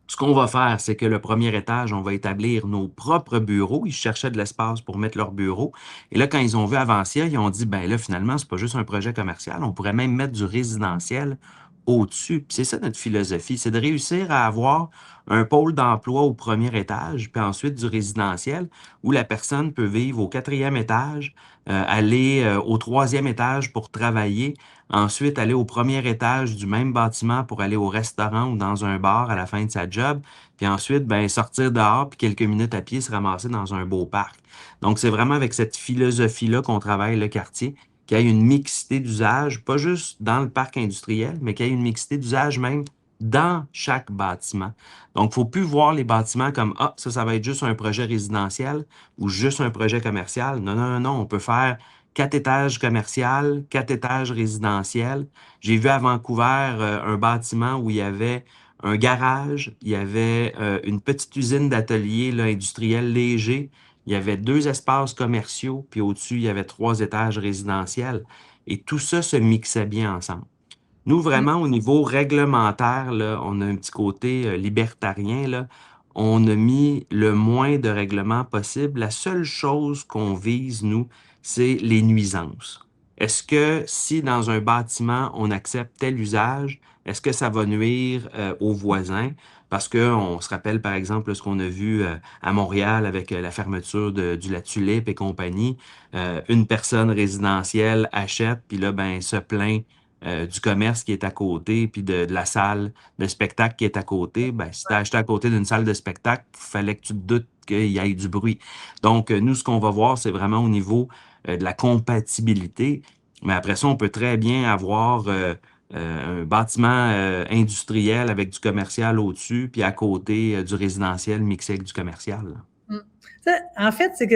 ce qu'on va faire, c'est que le premier étage, on va établir nos propres bureaux. Ils cherchaient de l'espace pour mettre leurs bureaux. Et là, quand ils ont vu Avancia, ils ont dit, ben là, finalement, c'est pas juste un projet commercial. On pourrait même mettre du résidentiel au-dessus. Puis c'est ça notre philosophie, c'est de réussir à avoir un pôle d'emploi au premier étage, puis ensuite du résidentiel, où la personne peut vivre au 4e étage, aller au 3e étage pour travailler, ensuite aller au premier étage du même bâtiment pour aller au restaurant ou dans un bar à la fin de sa job, puis ensuite ben, sortir dehors, puis quelques minutes à pied se ramasser dans un beau parc. Donc c'est vraiment avec cette philosophie-là qu'on travaille le quartier, qu'il y ait une mixité d'usage, pas juste dans le parc industriel, mais qu'il y ait une mixité d'usage même dans chaque bâtiment. Donc, il ne faut plus voir les bâtiments comme « Ah, ça va être juste un projet résidentiel ou juste un projet commercial. » Non, non, non, non, on peut faire 4 étages commercial, 4 étages résidentiels. J'ai vu à Vancouver un bâtiment où il y avait un garage, il y avait une petite usine d'atelier là, industriel léger, il y avait 2 espaces commerciaux, puis au-dessus, il y avait 3 étages résidentiels. Et tout ça se mixait bien ensemble. Nous, vraiment, au niveau réglementaire, là, on a un petit côté libertarien, là. On a mis le moins de règlements possible. La seule chose qu'on vise, nous, c'est les nuisances. Est-ce que si dans un bâtiment, on accepte tel usage, est-ce que ça va nuire aux voisins? Parce qu'on se rappelle, par exemple, ce qu'on a vu à Montréal avec la fermeture du La Tulipe et compagnie. Une personne résidentielle achète, puis là, ben, se plaint du commerce qui est à côté, puis de la salle de spectacle qui est à côté. Ben, si tu as acheté à côté d'une salle de spectacle, il fallait que tu te doutes qu'il y ait du bruit. Donc, nous, ce qu'on va voir, c'est vraiment au niveau de la compatibilité. Mais après ça, on peut très bien avoir un bâtiment industriel avec du commercial au-dessus, puis à côté du résidentiel mixé avec du commercial. Ça, en fait, c'est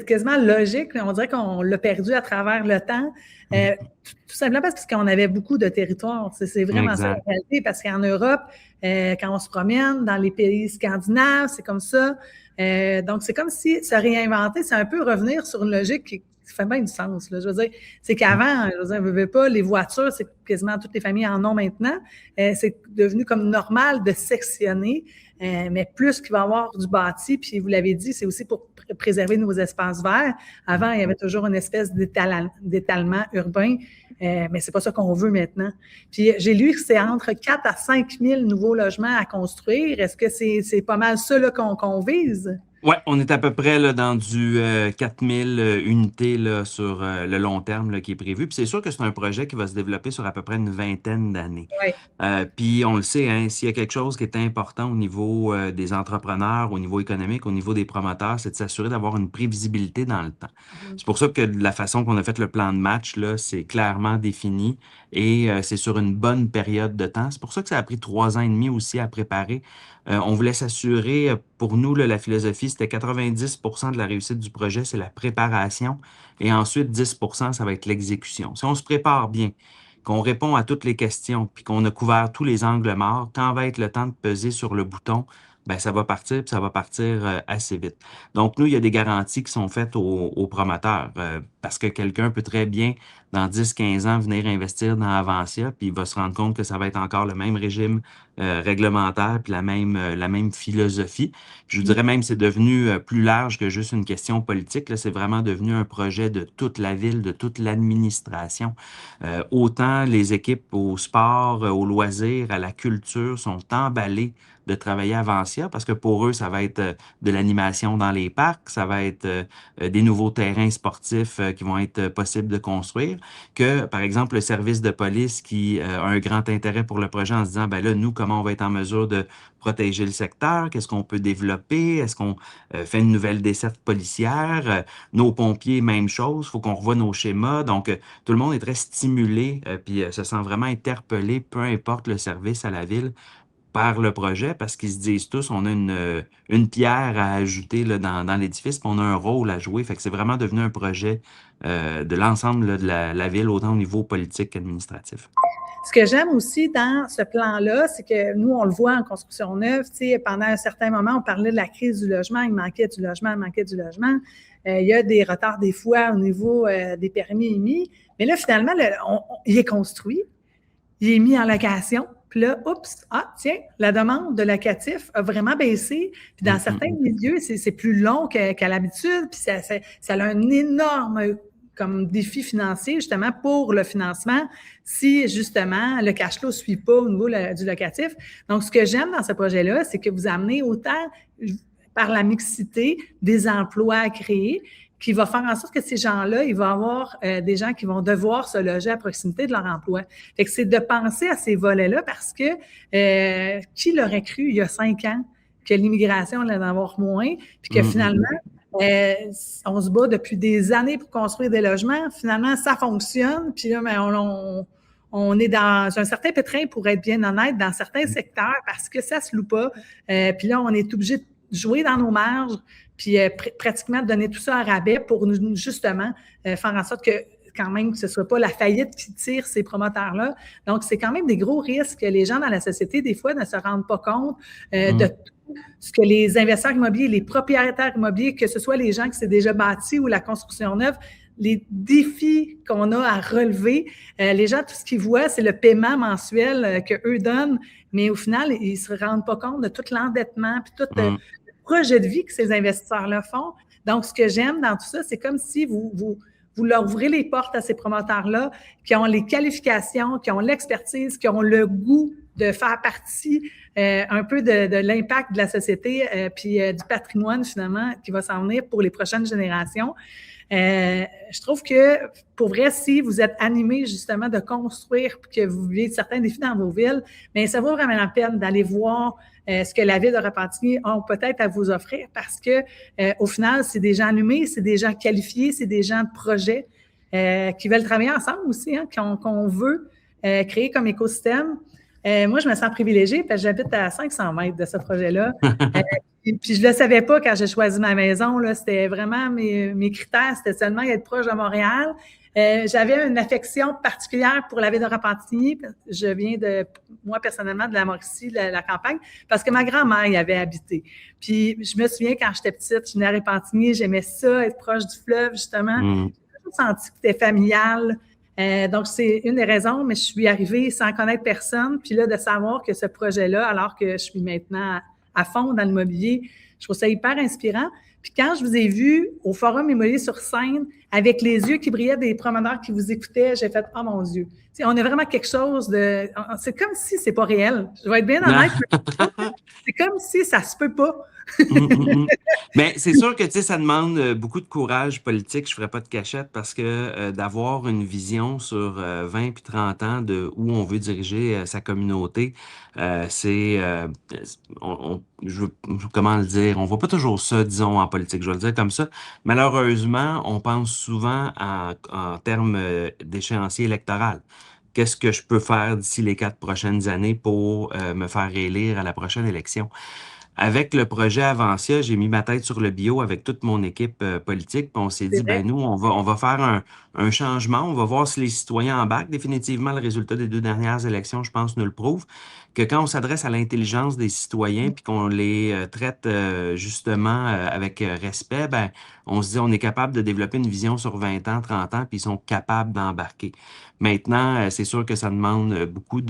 quasiment logique. On dirait qu'on l'a perdu à travers le temps. Tout simplement parce qu'on avait beaucoup de territoires. C'est vraiment ça la réalité. Parce qu'en Europe, quand on se promène dans les pays scandinaves, c'est comme ça. Donc, c'est comme si se réinventer, c'est un peu revenir sur une logique qui fait bien du sens. Là. Je veux dire, c'est qu'avant, je veux dire, pas, les voitures, c'est quasiment toutes les familles en ont maintenant. C'est devenu comme normal de sectionner. Mais plus qu'il va y avoir du bâti, puis vous l'avez dit, c'est aussi pour préserver nos espaces verts. Avant, il y avait toujours une espèce d'étalement urbain, mais c'est pas ça qu'on veut maintenant. Puis j'ai lu que c'est entre 4 à 5 000 nouveaux logements à construire. Est-ce que c'est pas mal ça là, qu'on vise? Oui, on est à peu près là, dans du 4000 unités là, sur le long terme là, qui est prévu. Puis c'est sûr que c'est un projet qui va se développer sur à peu près une vingtaine d'années. Oui. Puis on le sait, hein, s'il y a quelque chose qui est important au niveau des entrepreneurs, au niveau économique, au niveau des promoteurs, c'est de s'assurer d'avoir une prévisibilité dans le temps. C'est pour ça que la façon qu'on a fait le plan de match, là, c'est clairement défini et c'est sur une bonne période de temps. C'est pour ça que ça a pris 3 ans et demi aussi à préparer. On voulait s'assurer, pour nous, là, la philosophie, c'était 90% de la réussite du projet, c'est la préparation. Et ensuite, 10%, ça va être l'exécution. Si on se prépare bien, qu'on répond à toutes les questions, puis qu'on a couvert tous les angles morts, quand va être le temps de peser sur le bouton, ben ça va partir, puis ça va partir assez vite. Donc, nous, il y a des garanties qui sont faites aux promoteurs, parce que quelqu'un peut très bien, dans 10-15 ans, venir investir dans Avancia, puis il va se rendre compte que ça va être encore le même régime réglementaire, puis la même philosophie. Je vous dirais même, c'est devenu plus large que juste une question politique. Là, c'est vraiment devenu un projet de toute la ville, de toute l'administration. Autant les équipes au sport, aux loisirs, à la culture sont emballées de travailler à Avancia parce que pour eux, ça va être de l'animation dans les parcs, ça va être des nouveaux terrains sportifs qui vont être possibles de construire, que, par exemple, le service de police qui a un grand intérêt pour le projet en se disant, ben là, nous, comment on va être en mesure de protéger le secteur, qu'est-ce qu'on peut développer, est-ce qu'on fait une nouvelle desserte policière, nos pompiers, même chose, il faut qu'on revoie nos schémas, donc tout le monde est très stimulé, puis se sent vraiment interpellé, peu importe le service à la ville, par le projet, parce qu'ils se disent tous, on a une pierre à ajouter là, dans l'édifice, puis on a un rôle à jouer, fait que c'est vraiment devenu un projet de l'ensemble là, de la ville, autant au niveau politique qu'administratif. Ce que j'aime aussi dans ce plan-là, c'est que nous, on le voit en construction neuve, tu sais, pendant un certain moment, on parlait de la crise du logement, il manquait du logement. Il y a des retards des fois au niveau des permis émis, mais là, finalement, il est construit, il est mis en location, puis là, oups, tiens, la demande de locatif a vraiment baissé, puis dans certains milieux, c'est plus long qu'à l'habitude, puis ça a un énorme comme défi financier, justement, pour le financement, si, justement, le cash flow ne suit pas au niveau du locatif. Donc, ce que j'aime dans ce projet-là, c'est que vous amenez autant, par la mixité, des emplois à créer, qui va faire en sorte que ces gens-là, il va y avoir des gens qui vont devoir se loger à proximité de leur emploi. Fait que c'est de penser à ces volets-là parce que qui l'aurait cru il y a 5 ans que l'immigration allait en avoir moins, puis que finalement, on se bat depuis des années pour construire des logements. Finalement, ça fonctionne, puis là, on est dans un certain pétrin, pour être bien honnête, dans certains secteurs parce que ça se loue pas. Puis là, on est obligé de jouer dans nos marges, puis pratiquement donner tout ça à rabais pour nous, justement, faire en sorte que quand même que ce ne soit pas la faillite qui tire ces promoteurs-là. Donc, c'est quand même des gros risques que les gens dans la société, des fois, ne se rendent pas compte de tout ce que les investisseurs immobiliers, les propriétaires immobiliers, que ce soit les gens qui s'est déjà bâtis ou la construction neuve, les défis qu'on a à relever. Les gens, tout ce qu'ils voient, c'est le paiement mensuel qu'eux donnent, mais au final, ils ne se rendent pas compte de tout l'endettement puis tout le projet de vie que ces investisseurs-là font. Donc, ce que j'aime dans tout ça, c'est comme si vous leur ouvrez les portes à ces promoteurs-là qui ont les qualifications, qui ont l'expertise, qui ont le goût de faire partie un peu de l'impact de la société puis du patrimoine, finalement, qui va s'en venir pour les prochaines générations. Je trouve que, pour vrai, si vous êtes animé justement de construire puis que vous vivez certains défis dans vos villes, bien, ça vaut vraiment la peine d'aller voir ce que la ville de Repentigny a peut-être à vous offrir parce que, au final, c'est des gens animés, c'est des gens qualifiés, c'est des gens de projet qui veulent travailler ensemble aussi, hein, qu'on veut créer comme écosystème. Moi, je me sens privilégiée parce que j'habite à 500 mètres de ce projet-là. Puis je ne le savais pas quand j'ai choisi ma maison. Là, c'était vraiment mes critères, c'était seulement être proche de Montréal. J'avais une affection particulière pour la ville de Repentigny. Je viens moi personnellement, de la Mauricie, de la campagne, parce que ma grand-mère y avait habité. Puis je me souviens, quand j'étais petite, je venais à Repentigny, j'aimais ça, être proche du fleuve, justement. J'ai toujours senti que c'était familial. Donc, c'est une des raisons, mais je suis arrivée sans connaître personne. Puis là, de savoir que ce projet-là, alors que je suis maintenant à fond dans l'immobilier, je trouve ça hyper inspirant. Puis quand je vous ai vu au Forum immobilier sur scène, avec les yeux qui brillaient des promeneurs qui vous écoutaient, j'ai fait « Oh mon Dieu! » On a vraiment quelque chose de... C'est comme si c'est pas réel. Je vais être bien honnête. C'est comme si ça se peut pas. Bien, c'est sûr que ça demande beaucoup de courage politique, je ne ferai pas de cachette, parce que d'avoir une vision sur 20 puis 30 ans de où on veut diriger sa communauté, comment le dire, on ne voit pas toujours ça, disons, en politique, je vais le dire comme ça. Malheureusement, on pense souvent en termes d'échéancier électoral. Qu'est-ce que je peux faire d'ici les 4 prochaines années pour me faire réélire à la prochaine élection? Avec le projet Avancia, j'ai mis ma tête sur le bio avec toute mon équipe politique, puis on s'est dit, ben nous, on va faire un changement, on va voir si les citoyens embarquent. Définitivement, le résultat des 2 dernières élections, je pense, nous le prouve, que quand on s'adresse à l'intelligence des citoyens, puis qu'on les traite justement avec respect, ben on se dit, on est capable de développer une vision sur 20 ans, 30 ans, puis ils sont capables d'embarquer. Maintenant, c'est sûr que ça demande beaucoup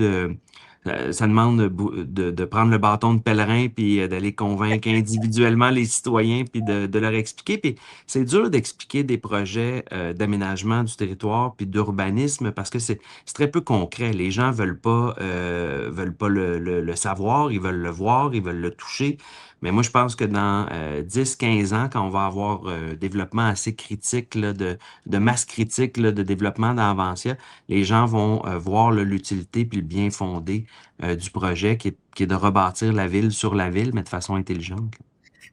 ça demande de prendre le bâton de pèlerin puis d'aller convaincre individuellement les citoyens puis de leur expliquer. Puis c'est dur d'expliquer des projets d'aménagement du territoire puis d'urbanisme parce que c'est très peu concret. Les gens veulent pas le savoir, ils veulent le voir, ils veulent le toucher. Mais moi, je pense que dans 10-15 ans, quand on va avoir un développement assez critique, là, de masse critique là, de développement d'Avancia, les gens vont voir l'utilité puis le bien fondé du projet qui est de rebâtir la ville sur la ville, mais de façon intelligente.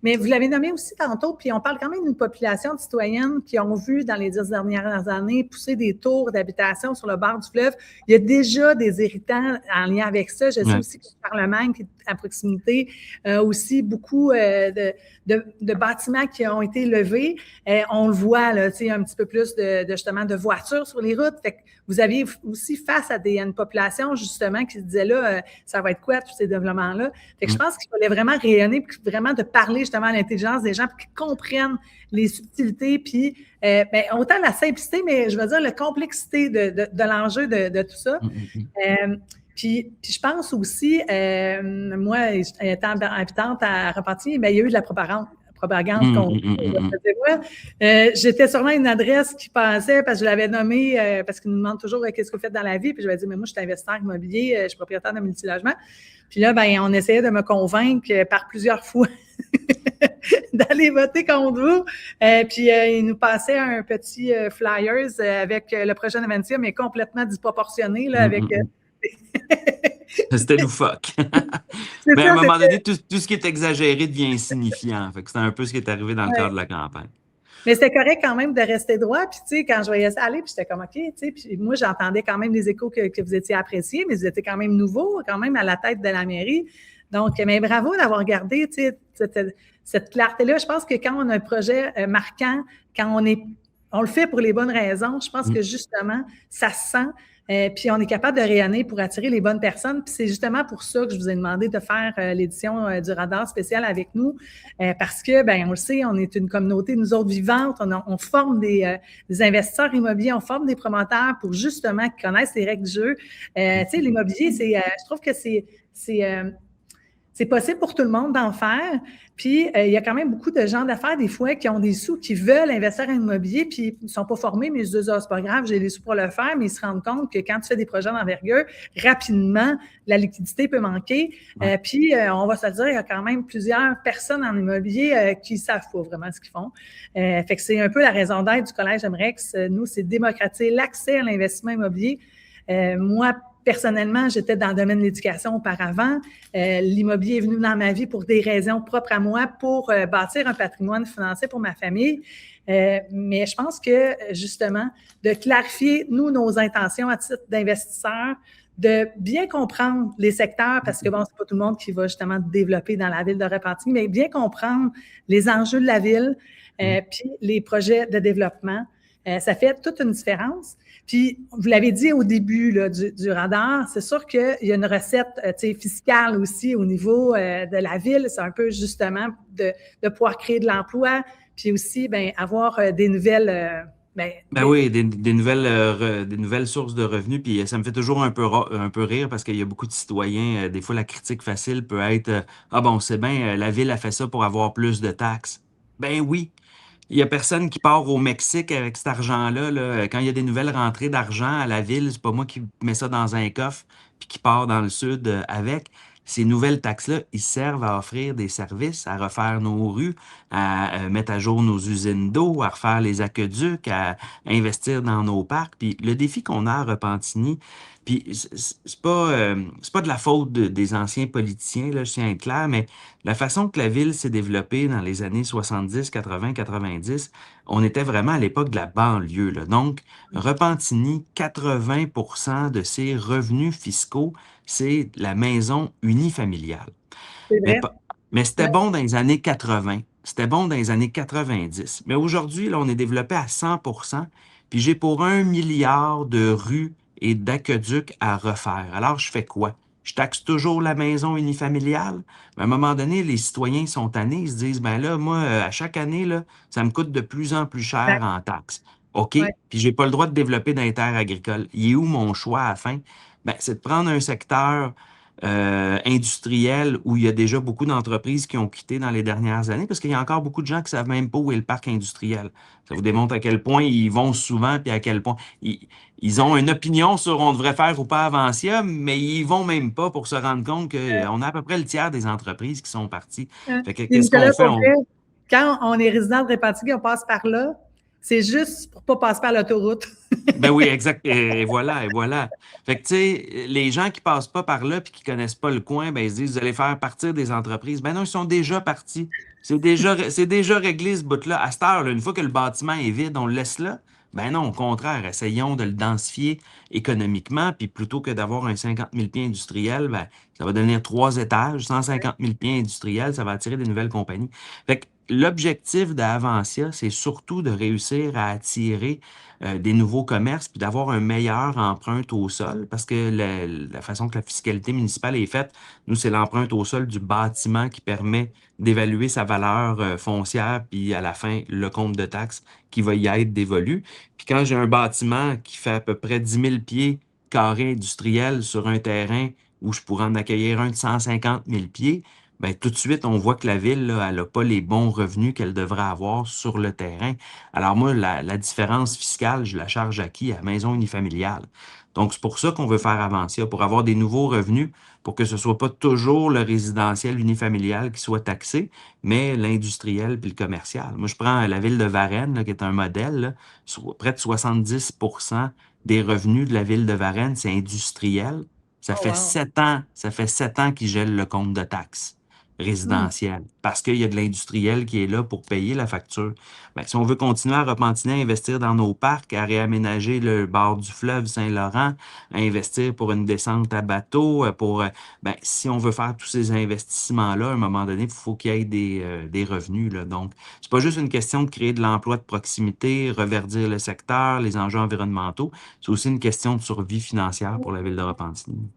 Mais vous l'avez nommé aussi tantôt, puis on parle quand même d'une population de citoyennes qui ont vu dans les 10 dernières années pousser des tours d'habitation sur le bord du fleuve. Il y a déjà des héritants en lien avec ça. Je sais aussi que le Parlement qui est à proximité aussi beaucoup de bâtiments qui ont été levés. On le voit, là, un petit peu plus justement de voitures sur les routes. Fait que vous aviez aussi face à une population justement qui se disait là, ça va être quoi tous ces développements-là? Fait que je pense qu'il fallait vraiment rayonner, puis vraiment de parler justement à l'intelligence des gens pour qu'ils comprennent les subtilités, puis autant la simplicité, mais je veux dire la complexité de l'enjeu de tout ça. Puis je pense aussi, moi, étant habitante à Repentigny, il y a eu de la propagande Hum, qu'on hum, hum, hum, hum. moi, j'étais sûrement une adresse qui passait parce que je l'avais nommée parce qu'ils nous demandent toujours qu'est-ce que vous faites dans la vie. Puis je vais dire, mais moi, je suis investisseur immobilier, je suis propriétaire de multilogement. Puis là, ben, on essayait de me convaincre par plusieurs fois d'aller voter contre vous. Puis il nous passait un petit flyers avec le projet d'Aventia, mais complètement disproportionné là, avec. C'était loufoque. C'est Mais à ça, un moment c'était. donné, tout ce qui est exagéré devient insignifiant. Fait que c'était un peu ce qui est arrivé dans le cadre de la campagne. Mais c'était correct quand même de rester droit. Puis, tu sais, quand je voyais ça aller, puis j'étais comme, OK, tu sais, puis moi, j'entendais quand même les échos que vous étiez appréciés, mais vous étiez quand même nouveau, quand même à la tête de la mairie. Donc, mais bravo d'avoir gardé, tu sais, cette clarté-là. Je pense que quand on a un projet marquant, quand on le fait pour les bonnes raisons, je pense que justement, ça se sent. Puis on est capable de rayonner pour attirer les bonnes personnes. Puis c'est justement pour ça que je vous ai demandé de faire l'édition du Radar spécial avec nous, parce que, ben, on le sait, on est une communauté, nous autres, vivante. On forme des investisseurs immobiliers, on forme des promoteurs pour justement qu'ils connaissent les règles du jeu. Tu sais, l'immobilier, je trouve que c'est possible pour tout le monde d'en faire. Puis, il y a quand même beaucoup de gens d'affaires, des fois, qui ont des sous, qui veulent investir en immobilier, puis ils ne sont pas formés, mais ils se disent, c'est pas grave, j'ai des sous pour le faire, mais ils se rendent compte que quand tu fais des projets d'envergure, rapidement, la liquidité peut manquer. Puis, on va se le dire, il y a quand même plusieurs personnes en immobilier qui ne savent pas vraiment ce qu'ils font. Fait que c'est un peu la raison d'être du Collège MREX. Nous, c'est démocratiser l'accès à l'investissement immobilier. Moi, personnellement, j'étais dans le domaine de l'éducation auparavant. L'immobilier est venu dans ma vie pour des raisons propres à moi, pour bâtir un patrimoine financier pour ma famille. Mais je pense que, justement, de clarifier, nous, nos intentions à titre d'investisseurs, de bien comprendre les secteurs, parce que, bon, c'est pas tout le monde qui va justement développer dans la ville de Repentigny, mais bien comprendre les enjeux de la ville, puis les projets de développement. Ça fait toute une différence. Puis, vous l'avez dit au début là, du radar, c'est sûr qu'il y a une recette fiscale aussi au niveau de la ville. C'est un peu justement de pouvoir créer de l'emploi, puis aussi avoir des nouvelles... oui, des nouvelles sources de revenus. Puis ça me fait toujours un peu rire parce qu'il y a beaucoup de citoyens, des fois la critique facile peut être ah bon, c'est bien, la ville a fait ça pour avoir plus de taxes. Ben oui. Il n'y a personne qui part au Mexique avec cet argent-là. Là. Quand il y a des nouvelles rentrées d'argent à la ville, c'est pas moi qui mets ça dans un coffre puis qui part dans le sud avec. Ces nouvelles taxes-là, ils servent à offrir des services, à refaire nos rues, à mettre à jour nos usines d'eau, à refaire les aqueducs, à investir dans nos parcs. Puis le défi qu'on a à Repentigny, puis c'est pas de la faute des anciens politiciens, là, je tiens à être clair, mais la façon que la ville s'est développée dans les années 70, 80, 90, on était vraiment à l'époque de la banlieue, là. Donc, Repentigny, 80% de ses revenus fiscaux, c'est la maison unifamiliale. C'est vrai. Mais c'était bon dans les années 80. C'était bon dans les années 90. Mais aujourd'hui, là, on est développé à 100%, puis j'ai pour 1 milliard de rues et d'aqueducs à refaire. Alors, je fais quoi? Je taxe toujours la maison unifamiliale. Mais à un moment donné, les citoyens sont tannés. Ils se disent, ben là, moi, à chaque année, là, ça me coûte de plus en plus cher en taxes. OK? Ouais. Puis j'ai pas le droit de développer dans les terres agricoles. Il est où mon choix à la fin? Ben, c'est de prendre un secteur industriel où il y a déjà beaucoup d'entreprises qui ont quitté dans les dernières années parce qu'il y a encore beaucoup de gens qui savent même pas où est le parc industriel. Ça vous démontre à quel point ils vont souvent puis à quel point ils ont une opinion sur on devrait faire ou pas Avancia, mais ils vont même pas pour se rendre compte qu'on a à peu près le tiers des entreprises qui sont parties. Fait que, qu'est-ce qu'on fait? Quand on est résident de Repentigny, on passe par là, c'est juste pour pas passer par l'autoroute. Ben oui, exact. Et voilà, et voilà. Fait que, tu sais, les gens qui passent pas par là puis qui connaissent pas le coin, ben, ils se disent, vous allez faire partir des entreprises. Ben non, ils sont déjà partis. C'est déjà réglé, ce bout-là. À cette heure, là, une fois que le bâtiment est vide, on le laisse là. Ben non, au contraire, essayons de le densifier économiquement, puis plutôt que d'avoir un 50 000 pieds industriel, ben, ça va devenir 3 étages, 150 000 pieds industriels, ça va attirer des nouvelles compagnies. Fait que l'objectif d'Avancia, c'est surtout de réussir à attirer des nouveaux commerces, puis d'avoir un meilleur empreinte au sol, parce que la façon que la fiscalité municipale est faite, nous, c'est l'empreinte au sol du bâtiment qui permet d'évaluer sa valeur foncière, puis à la fin, le compte de taxes qui va y être dévolu. Puis quand j'ai un bâtiment qui fait à peu près 10 000 pieds carrés industriels sur un terrain où je pourrais en accueillir un de 150 000 pieds, ben, tout de suite, on voit que la ville, là, elle n'a pas les bons revenus qu'elle devrait avoir sur le terrain. Alors moi, la différence fiscale, je la charge à qui? À maison unifamiliale. Donc, c'est pour ça qu'on veut faire avancer, pour avoir des nouveaux revenus, pour que ce soit pas toujours le résidentiel unifamilial qui soit taxé, mais l'industriel puis le commercial. Moi, je prends la ville de Varennes, là, qui est un modèle, là, près de 70% des revenus de la ville de Varennes, c'est industriel. Oh, wow. Ça fait 7 ans qu'ils gèlent le compte de taxes Hmm. résidentiel parce qu'il y a de l'industriel qui est là pour payer la facture. Ben, si on veut continuer à Repentigny à investir dans nos parcs, à réaménager le bord du fleuve Saint-Laurent, à investir pour une descente à bateau, ben, si on veut faire tous ces investissements-là, à un moment donné, il faut qu'il y ait des revenus, là. Donc, c'est pas juste une question de créer de l'emploi de proximité, reverdir le secteur, les enjeux environnementaux, c'est aussi une question de survie financière pour la ville de Repentigny.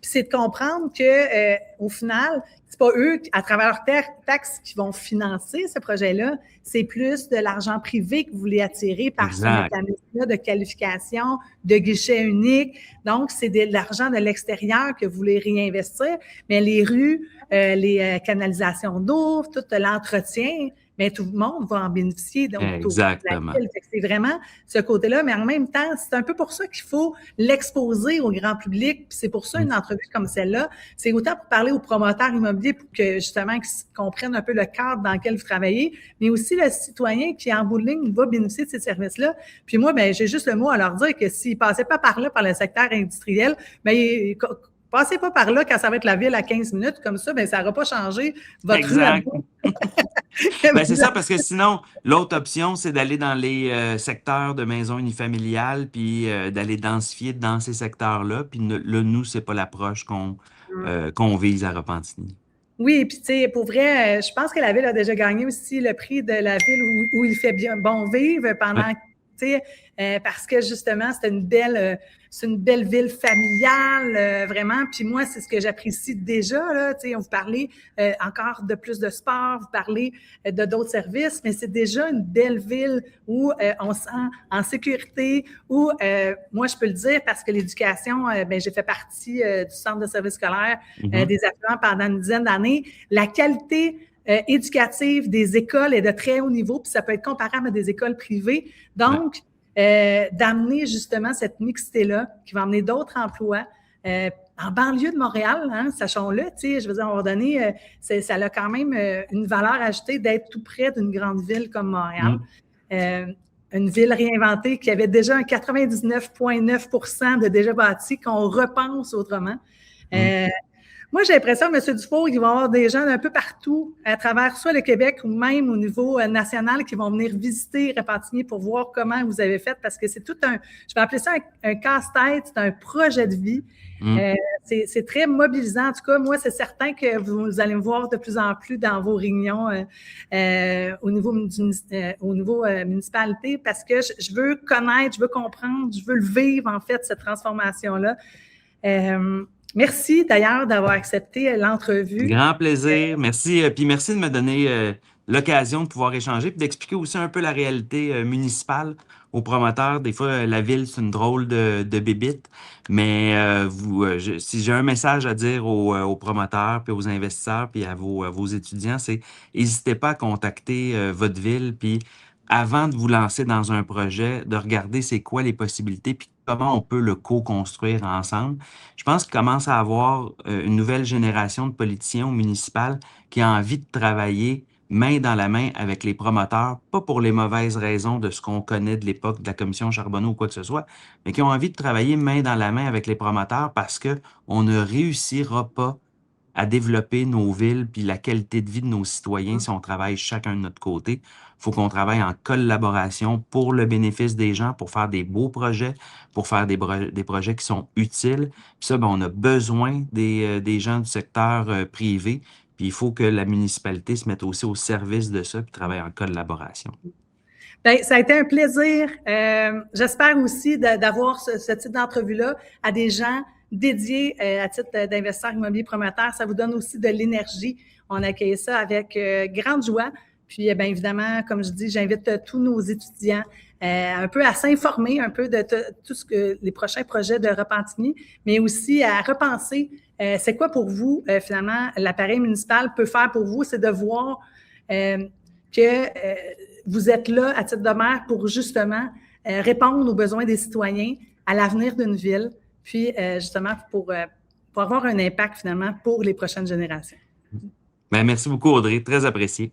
Puis c'est de comprendre que au final, c'est pas eux, à travers leurs taxes, qui vont financer ce projet-là. C'est plus de l'argent privé que vous voulez attirer par ce Exact. mécanisme-là de qualification, de guichet unique. Donc, c'est de l'argent de l'extérieur que vous voulez réinvestir. Mais les rues, les canalisations d'eau, tout l'entretien, mais tout le monde va en bénéficier, donc au cours de la Exactement. ville. Fait que c'est vraiment ce côté-là, mais en même temps, c'est un peu pour ça qu'il faut l'exposer au grand public. Puis c'est pour ça une entrevue comme celle-là, c'est autant pour parler aux promoteurs immobiliers pour que justement qu'ils comprennent un peu le cadre dans lequel vous travaillez, mais aussi le citoyen qui, en bout de ligne, va bénéficier de ces services-là. Puis moi, ben j'ai juste le mot à leur dire que s'ils passaient pas par là, par le secteur industriel, ben passez pas par là quand ça va être la ville à 15 minutes, comme ça, ben ça n'aura pas changé votre rue à Exact. vous. Ben, c'est ça, parce que sinon, l'autre option, c'est d'aller dans les secteurs de maisons unifamiliales, puis d'aller densifier dans ces secteurs-là. Puis là, nous, c'est pas l'approche qu'on vise à Repentigny. Oui, puis tu sais, pour vrai, je pense que la ville a déjà gagné aussi le prix de la ville où il fait bien bon vivre pendant, Ouais. tu sais, parce que justement, c'est une belle ville familiale, vraiment. Puis moi, c'est ce que j'apprécie déjà, là, tu sais, vous parlez encore de plus de sport, vous parlez de d'autres services, mais c'est déjà une belle ville où on se sent en sécurité, où, moi, je peux le dire parce que l'éducation, ben, j'ai fait partie du centre de service scolaire des affluents pendant une dizaine d'années. La qualité éducative des écoles est de très haut niveau, puis ça peut être comparable à des écoles privées. Donc, d'amener justement cette mixité-là qui va amener d'autres emplois en banlieue de Montréal, hein, sachons-le, tu sais, je veux dire, à un moment donné, ça a quand même une valeur ajoutée d'être tout près d'une grande ville comme Montréal. Une ville réinventée qui avait déjà un 99,9% de déjà bâti, qu'on repense autrement. Moi, j'ai l'impression, M. Dufour, qu'il va y avoir des gens d'un peu partout, à travers soit le Québec ou même au niveau national, qui vont venir visiter Repentigny pour voir comment vous avez fait, parce que c'est tout je vais appeler ça un casse-tête, c'est un projet de vie. C'est très mobilisant. En tout cas, moi, c'est certain que vous allez me voir de plus en plus dans vos réunions au niveau municipalité, parce que je veux connaître, je veux comprendre, je veux le vivre, en fait, cette transformation-là. Merci d'ailleurs d'avoir accepté l'entrevue. Grand plaisir. Merci. Puis merci de me donner l'occasion de pouvoir échanger puis d'expliquer aussi un peu la réalité municipale aux promoteurs. Des fois, la ville, c'est une drôle de bébite, mais si j'ai un message à dire aux promoteurs, puis aux investisseurs, puis à vos étudiants, c'est n'hésitez pas à contacter votre ville, puis avant de vous lancer dans un projet, de regarder c'est quoi les possibilités, puis comment on peut le co-construire ensemble. Je pense qu'il commence à avoir une nouvelle génération de politiciens au municipal qui a envie de travailler main dans la main avec les promoteurs, pas pour les mauvaises raisons de ce qu'on connaît de l'époque de la commission Charbonneau ou quoi que ce soit, mais qui ont envie de travailler main dans la main avec les promoteurs parce qu'on ne réussira pas à développer nos villes puis la qualité de vie de nos citoyens si on travaille chacun de notre côté. Il faut qu'on travaille en collaboration pour le bénéfice des gens, pour faire des beaux projets, pour faire des projets qui sont utiles. Puis ça, ben, on a besoin des gens du secteur privé. Puis il faut que la municipalité se mette aussi au service de ça puis travaille en collaboration. Bien, ça a été un plaisir. J'espère aussi d'avoir ce type d'entrevue-là à des gens dédiés à titre d'investisseurs immobiliers promoteurs. Ça vous donne aussi de l'énergie. On accueille ça avec grande joie. Puis, bien évidemment, comme je dis, j'invite tous nos étudiants un peu à s'informer un peu de tout ce que les prochains projets de Repentigny, mais aussi à repenser c'est quoi pour vous, finalement, l'appareil municipal peut faire pour vous? C'est de voir que vous êtes là à titre de maire pour justement répondre aux besoins des citoyens, à l'avenir d'une ville, puis justement pour avoir un impact finalement pour les prochaines générations. Merci beaucoup, Audrey. Très apprécié.